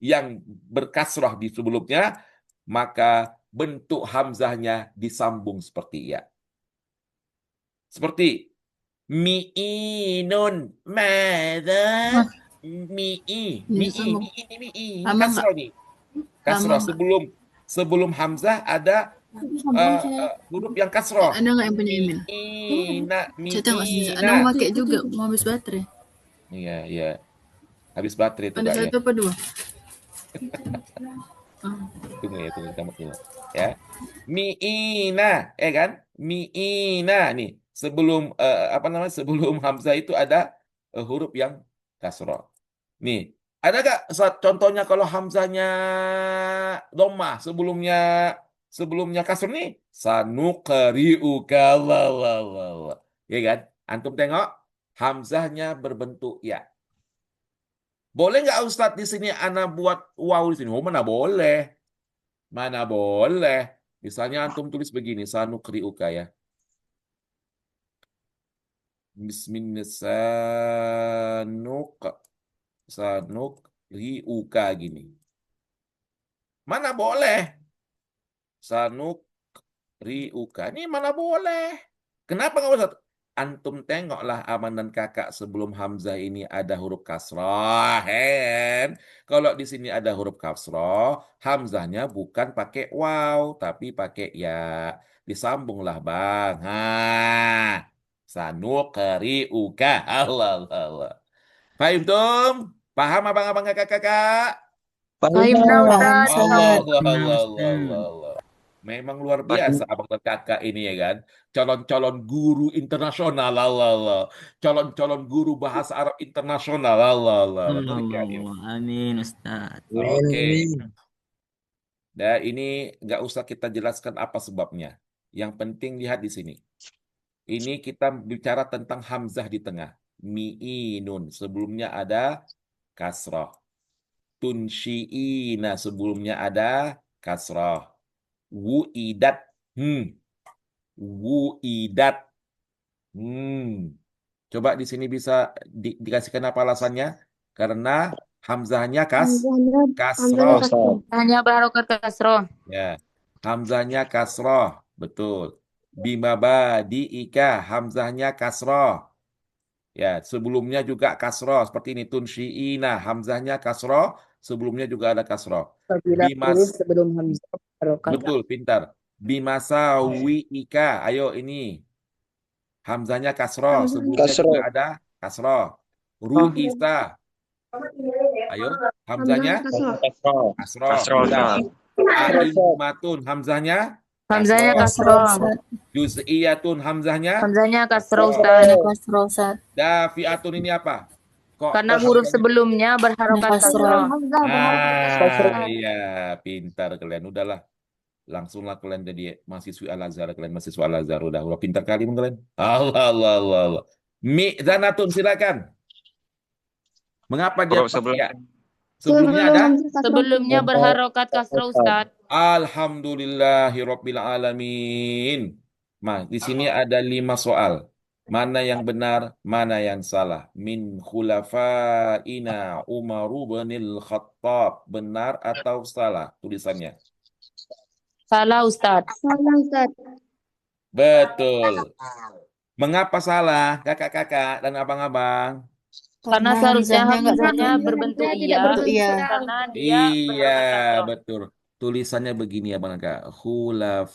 yang berkasrah di sebelumnya, maka bentuk hamzahnya disambung seperti ya. Seperti mi'inun madza mi'i. Kasrah nih. Kasrah sebelum hamzah ada huruf yang kasrah.
Ada nggak yang punya email? Cata nggak sih? Ada mau pakai juga, mau habis baterai.
Iya. Habis baterai itu
Ada
Kak, ya.
satu apa dua?
Tunggu ya. Mi'ina, kan? Mi'ina nih. Sebelum sebelum hamzah itu ada huruf yang kasrah. Nih, ada gak contohnya kalau hamzahnya dhammah sebelumnya kasrah nih? Sanuqri'uka la. Ya kan? Antum tengok hamzahnya berbentuk ya. Boleh nggak Ustadz di sini ana buat waw di sini? Oh, mana boleh. Mana boleh. Misalnya antum tulis begini, sanuqri'uka ya. Bismillah sanuqri'uka gini. Mana boleh. Sanuqri'uka. Ini mana boleh. Kenapa nggak Ustadz? Antum tengoklah Aman dan Kakak sebelum hamzah ini ada huruf kasrah. Kalau di sini ada huruf kasrah, hamzahnya bukan pakai waw, tapi pakai ya. Disambunglah Bang. Sanuqri'uka. Allah. Paham tum? Paham abang-abang kakak-kakak?
Baik,
Allah. Memang luar biasa abang dan kakak ini ya kan. Calon-calon guru internasional, Allah, Allah. Calon-calon guru bahasa Arab internasional, Allah, Allah. Allah. Tapi kreatif.
Amin Ustaz.
Oke. Dan ini nggak usah kita jelaskan apa sebabnya. Yang penting lihat di sini. Ini kita bicara tentang hamzah di tengah. Mi'inun. Sebelumnya ada kasrah. Tunsyi'ina. Sebelumnya ada kasrah. Wu'idat. Wu'idat. Coba di sini bisa dikasihkan apa alasannya? Karena hamzahnya kasroh.
Hanya barokat kasroh.
Ya, hamzahnya kasroh, betul. Bimabadiika, hamzahnya kasroh. Ya, sebelumnya juga kasroh seperti ini. Tunsyiina, hamzahnya kasroh, sebelumnya juga ada kasroh. Bimas,
sebelum hamzah barokat.
betul, pintar. Bimasawiika, ayo ini. Hamzahnya kasroh, sebelumnya juga ada kasroh. Ru'isa, ayo, hamzahnya kasroh. Pintar. Aimatun, hamzahnya
Kasroh.
Juz'iyatun, hamzahnya
Kasroh Ustaz.
Kasroh Ustaz.
Dafi'atun, ini apa? Kok
Karena huruf
hamzahnya-
sebelumnya berharokat kasroh.
Iya, pintar kalian. Udahlah, langsunglah kalian jadi mahasiswi Al-Azhar. Kalian mahasiswa Al-Azhar. Udah pintar kali kalian. Allah, Allah, Allah, Allah. Mi'zanatun, silakan. Mengapa dia pakai ya? Sebelumnya ada?
Sebelumnya berharokat kasroh Ustaz.
Alhamdulillahirabbil alamin. Di sini ada 5 soal. Mana yang benar, mana yang salah. Min khulafaina Umar bin Khattab. Benar atau salah tulisannya?
Salah Ustaz.
Betul. Mengapa salah, kakak-kakak dan abang-abang?
Karena seharusnya
hamzahnya
hamzahnya
nggak
berbentuk
tidak
iya.
berbentuk iya.
Karena dia
Iya,
berharokat kasroh.
betul. Tulisannya begini ya, Bang Kak. Khulafaina.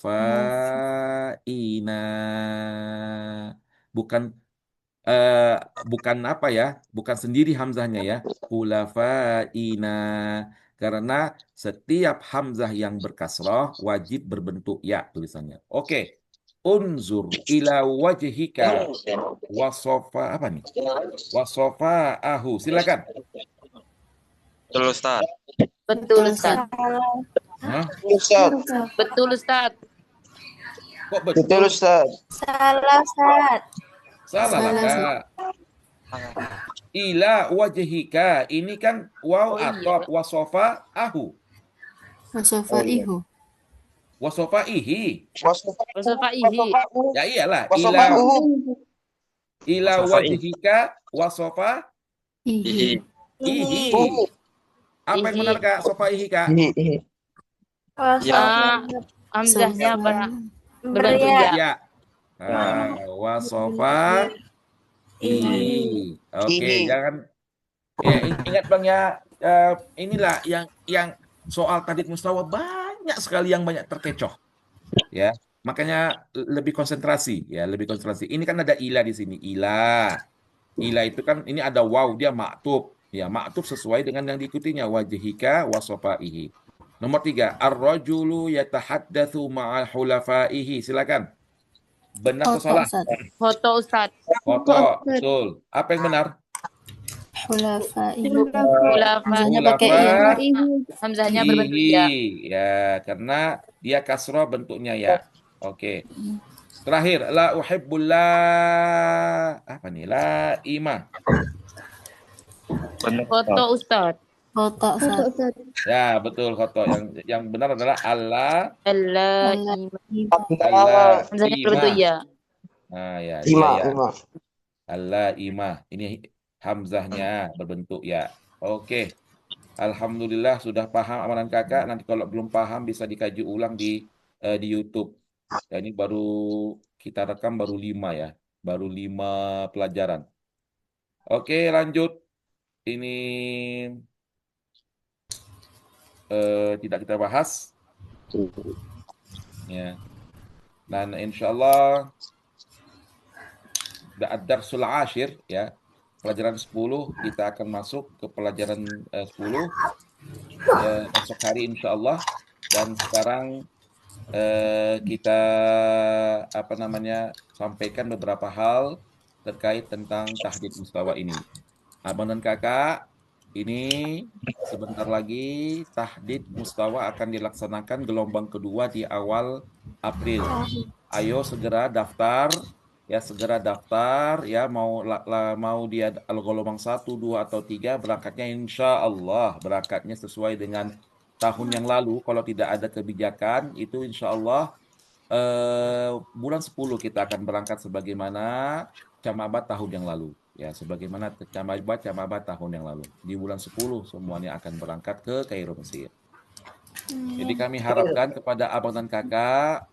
Bukan bukan apa ya? Bukan sendiri hamzahnya ya. Khulafaina. Karena setiap hamzah yang berkasrah wajib berbentuk ya tulisannya. Oke. Unzur ila wajhika wasofa apa nih? Wasofa'ahu. Silakan.
Betul Ustaz.
Betul Ustaz.
Hah?
Betul Ustaz.
Kok betul?
Salah, Ustaz.
Salah lah, Kak. Ila wajhika. Ini kan waw atop wasofa'ahu.
Wasofaihu.
Wasofa'ihi.
Wasofaihi.
Ya iyalah. Ila wajhika wasofa'ihi.
Ihi.
Apa yang benar, Kak? Sofa'ihi, Kak?
Hamzahnya berbentuk
Ya.
iya.
Wasofa'ihi. Oke, jangan ingat Bang ya, inilah yang soal tadid mustawa banyak sekali yang banyak terkecoh. Ya. Makanya lebih konsentrasi ya, lebih konsentrasi. Ini kan ada ila di sini. Ila itu kan ini ada waw, dia maktub. Ya, maktub sesuai dengan yang diikutinya, wajhika wasofaihi. Nomor 3, ar-rajulu yatahaddatsu ma'al hulafaihi. Silakan. Benar atau salah?
Foto Ustaz.
Foto, betul. Apa yang benar?
Hulafaihu.
Hamzahnya
pakai
Hamzahnya berbentuk iya.
Ya, karena dia kasroh bentuknya ya. Oke. Terakhir, la uhibbul apa nih? La ima.
Foto Ustaz.
Foto Ustaz.
Ya, betul foto. Yang benar adalah Allah.
Allah.
Allah
Hamzahnya
ima.
berbentuk iya.
Nah, ya.
Ima.
Allah ima. Ini hamzahnya berbentuk ya. Oke. Alhamdulillah sudah paham amalan kakak. Nanti kalau belum paham bisa dikaji ulang di YouTube. Ya, ini baru kita rekam baru 5 ya. Baru 5 pelajaran. Oke, lanjut. Ini tidak kita bahas. Ya. Dan insya Allah ad-darsul ashir ya. Pelajaran 10 kita akan masuk ke pelajaran 10 esok hari insya Allah. Dan sekarang kita sampaikan beberapa hal terkait tentang tahdid mustawa ini. Abang dan kakak, ini sebentar lagi tahdid mustawa akan dilaksanakan gelombang kedua di awal April. Ayo segera daftar ya, mau dia gelombang 1, 2 atau 3, berangkatnya insya Allah berangkatnya sesuai dengan tahun yang lalu. Kalau tidak ada kebijakan itu insya Allah bulan 10 kita akan berangkat sebagaimana Camabat tahun yang lalu. Ya, sebagaimana Camabat tahun yang lalu. Di bulan 10 semuanya akan berangkat ke Kairo, Mesir. Jadi kami harapkan kepada abang dan kakak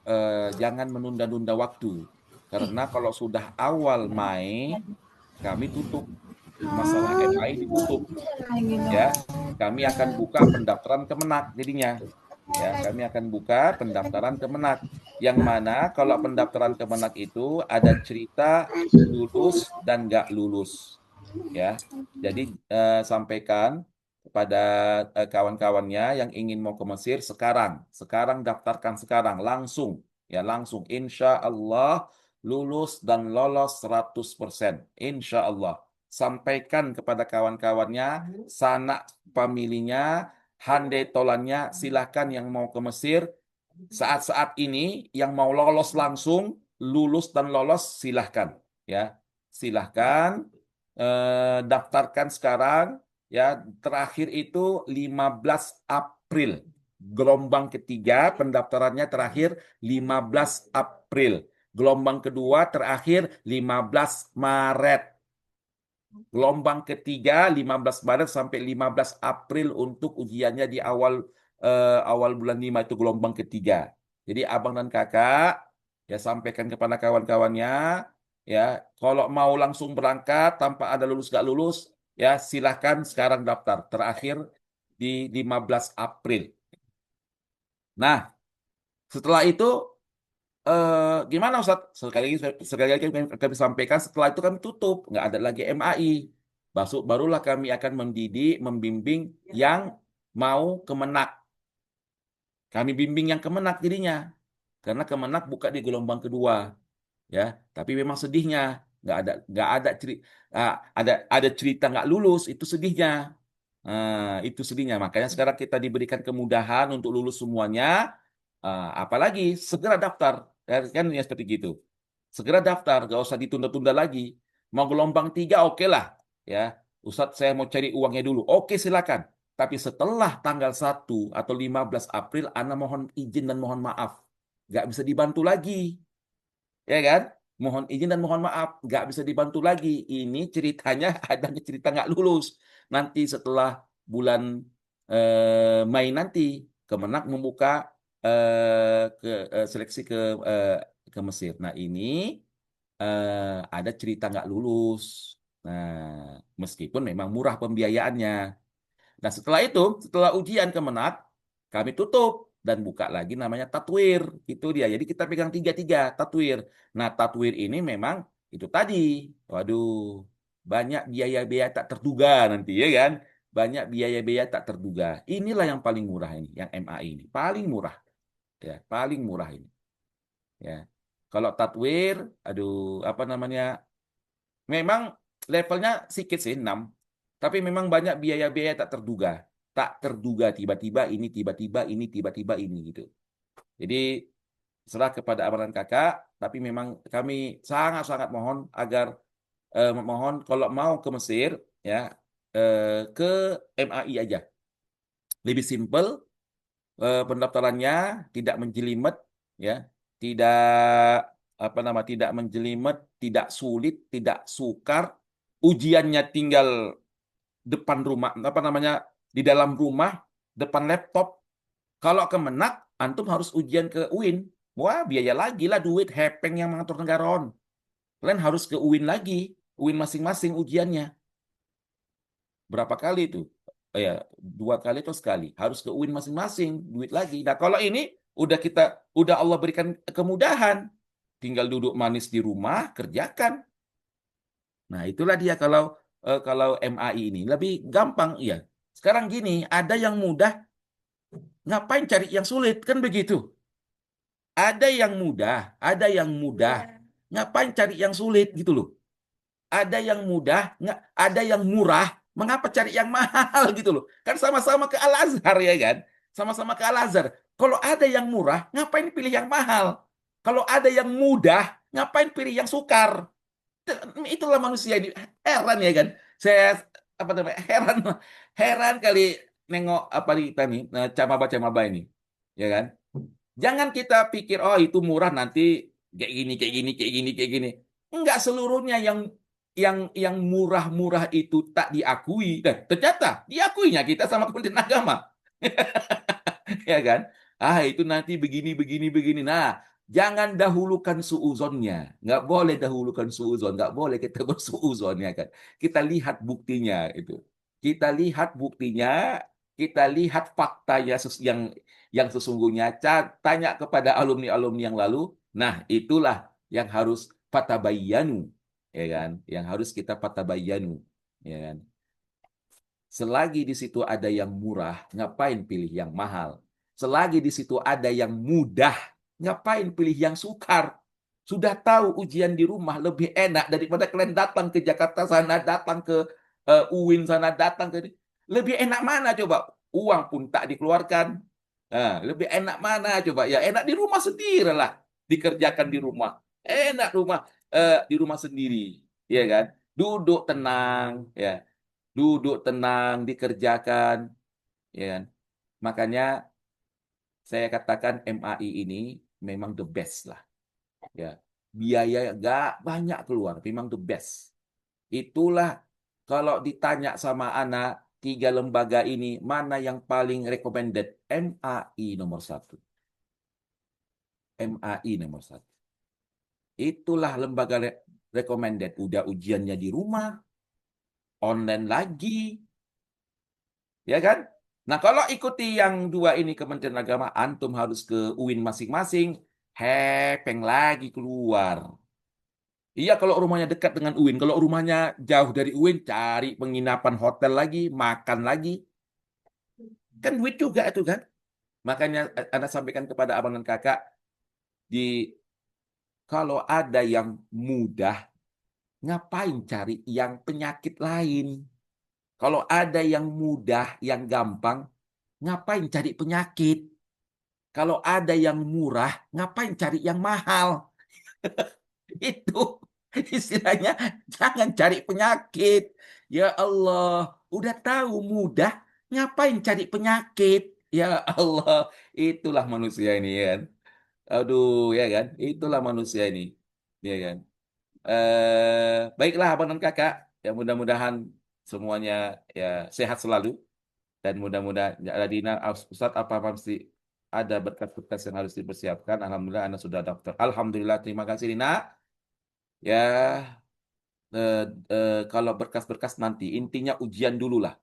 jangan menunda-nunda waktu. Karena kalau sudah awal Mei, kami tutup. Masalah MI ditutup. Ya, kami akan buka pendaftaran Kemenak jadinya. Ya, kami akan buka pendaftaran Kemenak. Yang mana kalau pendaftaran Kemenak itu ada cerita lulus dan nggak lulus. Ya, jadi sampaikan kepada kawan-kawannya yang ingin mau ke Mesir sekarang daftarkan sekarang langsung, ya langsung. Insya Allah lulus dan lolos 100%. Insya Allah. Sampaikan kepada kawan-kawannya, sanak familinya, handai tolannya, silahkan yang mau ke Mesir saat-saat ini, yang mau lolos langsung, lulus dan lolos, silahkan. Ya, silahkan daftarkan sekarang. Ya, terakhir itu 15 April. Gelombang ketiga pendaftarannya terakhir 15 April. Gelombang kedua terakhir 15 Maret. Gelombang ketiga 15 Maret sampai 15 April untuk ujiannya di awal bulan 5 itu gelombang ketiga. Jadi abang dan kakak ya sampaikan kepada kawan-kawannya ya, kalau mau langsung berangkat tanpa ada lulus gak lulus ya silahkan sekarang daftar. Terakhir di 15 April. Nah, setelah itu gimana Ustadz? Sekali lagi kami sampaikan, setelah itu kami tutup, nggak ada lagi MAI. Barulah kami akan mendidik, membimbing yang mau Kemenak. Kami bimbing yang Kemenak jadinya, karena Kemenak buka di gelombang kedua, ya. Tapi memang sedihnya nggak ada cerita, ada cerita nggak lulus, itu sedihnya. Itu sedihnya. Makanya sekarang kita diberikan kemudahan untuk lulus semuanya. Apalagi segera daftar. Kan ya seperti gitu. Segera daftar, gak usah ditunda-tunda lagi. Mau gelombang 3, oke lah. Ya, Ustadz saya mau cari uangnya dulu. Oke, silakan. Tapi setelah tanggal 1 atau 15 April, Ana mohon izin dan mohon maaf. Gak bisa dibantu lagi. Ya kan? Mohon izin dan mohon maaf. Gak bisa dibantu lagi. Ini ceritanya adanya cerita nggak lulus. Nanti setelah bulan Mei nanti, Kemenak membuka seleksi ke Mesir. Nah ini ada cerita nggak lulus. Nah meskipun memang murah pembiayaannya. Nah setelah ujian Kemenak, kami tutup dan buka lagi namanya tatwir. Itu dia. Jadi kita pegang tiga tatwir. Nah tatwir ini memang itu tadi. Waduh, banyak biaya-biaya tak terduga nanti ya kan. Banyak biaya-biaya tak terduga. Inilah yang paling murah ini, yang MAI ini. Paling murah. Ya, paling murah ini. Ya. Kalau tatwir, memang levelnya sedikit sih 6. Tapi memang banyak biaya-biaya tak terduga. Tak terduga tiba-tiba ini gitu. Jadi serah kepada abang dan kakak, tapi memang kami sangat-sangat mohon agar kalau mau ke Mesir ya ke MAI aja. Lebih simpel, pendaftarannya tidak menjelimet ya, tidak menjelimet, tidak sulit, tidak sukar. Ujiannya tinggal depan rumah, di dalam rumah, depan laptop. Kalau Kemenak, antum harus ujian ke UIN. Wah, biaya lagi lah, duit hepeng yang mengatur negaron. Kalian harus ke UIN lagi, UIN masing-masing ujiannya. Berapa kali itu? Ya, 2 kali atau sekali. Harus ke UIN masing-masing, duit lagi. Nah, kalau ini udah Allah berikan kemudahan. Tinggal duduk manis di rumah, kerjakan. Nah, itulah dia kalau MAI ini lebih gampang ya. Sekarang gini, ada yang mudah, ngapain cari yang sulit, kan begitu. Ada yang mudah, ada yang mudah. Ngapain cari yang sulit gitu loh. Ada yang mudah, ada yang murah. Mengapa cari yang mahal gitu loh. Kan sama-sama ke Al-Azhar ya kan. Sama-sama ke Al-Azhar. Kalau ada yang murah, ngapain pilih yang mahal? Kalau ada yang mudah, ngapain pilih yang sukar? Itulah manusia ini. Heran ya kan. Saya apa namanya? Heran kali nengok apa kita nih, camaba-camaba ini. Ya kan? Jangan kita pikir, oh itu murah nanti kayak gini, kayak gini, kayak gini, kayak gini. Enggak seluruhnya yang murah-murah itu tak diakui. Dan ternyata diakuinya kita sama Kementerian Agama. Ya kan? Ah itu nanti begini, begini, begini. Nah, jangan dahulukan suuzonnya. Nggak boleh dahulukan suuzon. Nggak boleh kita bersuuzon ya kan. Kita lihat buktinya itu. Kita lihat buktinya. Kita lihat faktanya yang sesungguhnya. Tanya kepada alumni-alumni yang lalu. Nah, itulah yang harus fatabayyanu, ya kan? Yang harus kita fatabayyanu, ya kan? Selagi di situ ada yang murah, ngapain pilih yang mahal? Selagi di situ ada yang mudah, ngapain pilih yang sukar? Sudah tahu ujian di rumah lebih enak daripada kalian datang ke Jakarta sana, datang ke UIN sana, datang ke... Lebih enak mana coba? Uang pun tak dikeluarkan. Nah, lebih enak mana coba? Ya enak di rumah sendiri lah. Dikerjakan di rumah. Enak di rumah sendiri, ya kan? Duduk tenang, ya. Duduk tenang, dikerjakan, ya kan? Makanya saya katakan MAI ini memang the best lah, ya. Biaya gak banyak keluar, memang the best. Itulah kalau ditanya sama anak 3 lembaga ini mana yang paling recommended, MAI nomor 1. MAI nomor 1. Itulah lembaga recommended. Udah ujiannya di rumah, online lagi, ya kan? Nah, kalau ikuti yang 2 ini Kementerian Agama, antum harus ke UIN masing-masing, hepeng lagi keluar. Iya, kalau rumahnya dekat dengan UIN, kalau rumahnya jauh dari UIN, cari penginapan hotel lagi, makan lagi. Kan duit juga itu kan? Makanya Anda sampaikan kepada abang dan kakak, kalau ada yang mudah, ngapain cari yang penyakit lain? Kalau ada yang mudah, yang gampang, ngapain cari penyakit? Kalau ada yang murah, ngapain cari yang mahal? Itu istilahnya jangan cari penyakit. Ya Allah, udah tahu mudah, ngapain cari penyakit? Ya Allah, itulah manusia ini ya kan. Aduh, ya kan? Itulah manusia ini. Ya kan? Baiklah abang dan kakak, ya mudah-mudahan semuanya ya sehat selalu dan mudah-mudahan ya, Dina, Ustadz apa mesti ada berkas-berkas yang harus dipersiapkan. Alhamdulillah Anda sudah daftar. Alhamdulillah, terima kasih Dina. Ya, kalau berkas-berkas nanti intinya ujian dulu lah.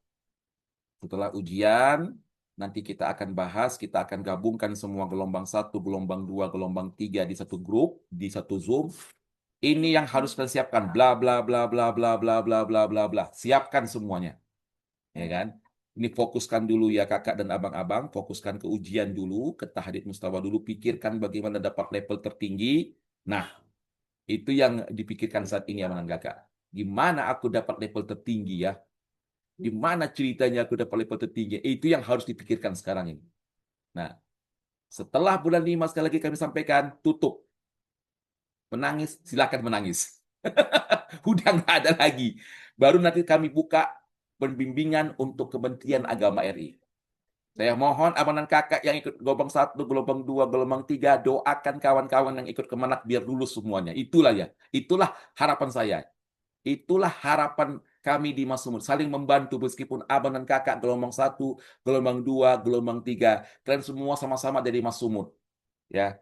Setelah ujian, nanti kita akan bahas, kita akan gabungkan semua gelombang 1, gelombang 2, gelombang 3 di satu grup, di satu Zoom. Ini yang harus kita siapkan, bla bla bla bla bla bla bla bla bla bla. Siapkan semuanya. Ya kan? Ini fokuskan dulu ya kakak dan abang-abang, fokuskan ke ujian dulu, ke tahdid mustawa dulu, pikirkan bagaimana dapat level tertinggi. Nah, itu yang dipikirkan saat ini abang dan kakak. Gimana aku dapat level tertinggi ya? Gimana ceritanya aku dapat level tertinggi? Itu yang harus dipikirkan sekarang ini. Nah, setelah bulan 5 sekali lagi kami sampaikan, tutup. Menangis, silakan menangis. Udah nggak ada lagi. Baru nanti kami buka pembimbingan untuk Kementerian Agama RI. Saya mohon abang dan kakak yang ikut gelombang 1, gelombang 2, gelombang 3, doakan kawan-kawan yang ikut Kemenak biar lulus semuanya. Itulah ya. Itulah harapan saya. Itulah harapan kami di Mas Sumut. Saling membantu meskipun abang dan kakak gelombang 1, gelombang 2, gelombang 3. Kalian semua sama-sama dari Mas Sumut. Ya.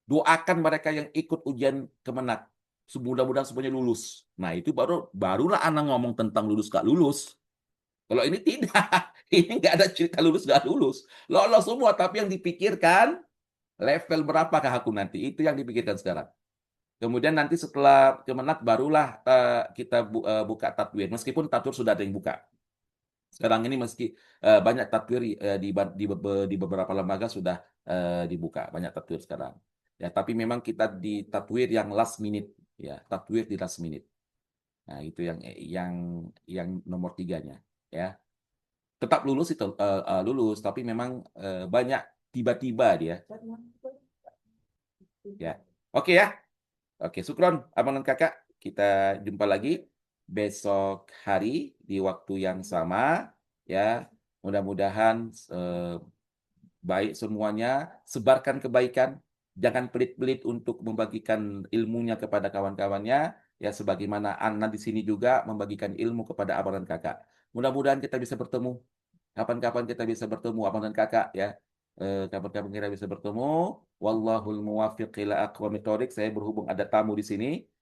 Doakan mereka yang ikut ujian Kemenak. Mudah-mudahan semuanya lulus. Nah, itu barulah anak ngomong tentang lulus gak lulus. Kalau ini tidak. Ini nggak ada cerita lulus gak lulus. Lolos semua, tapi yang dipikirkan level berapakah aku nanti. Itu yang dipikirkan sekarang. Kemudian nanti setelah Kemenak barulah kita buka tatwir. Meskipun tatwir sudah ada yang buka. Sekarang ini meski banyak tatwir di beberapa lembaga sudah dibuka. Banyak tatwir sekarang. Ya, tapi memang kita di tatwir yang last minute, ya, tatwir di last minute. Nah, itu yang nomor 3-nya, ya. Tetap lulus itu lulus, tapi memang banyak tiba-tiba dia. Ya, oke ya. Oke, syukron abang dan kakak. Kita jumpa lagi besok hari di waktu yang sama, ya. Mudah-mudahan baik semuanya, sebarkan kebaikan, jangan pelit-pelit untuk membagikan ilmunya kepada kawan-kawannya, ya sebagaimana Anna di sini juga membagikan ilmu kepada abang dan kakak. Mudah-mudahan kita bisa bertemu. Kapan-kapan kita bisa bertemu abang dan kakak, ya. Kapan-kapan kita bisa bertemu. Wallahul muwaffiq ila aqwamit thoriq. Saya berhubung ada tamu di sini.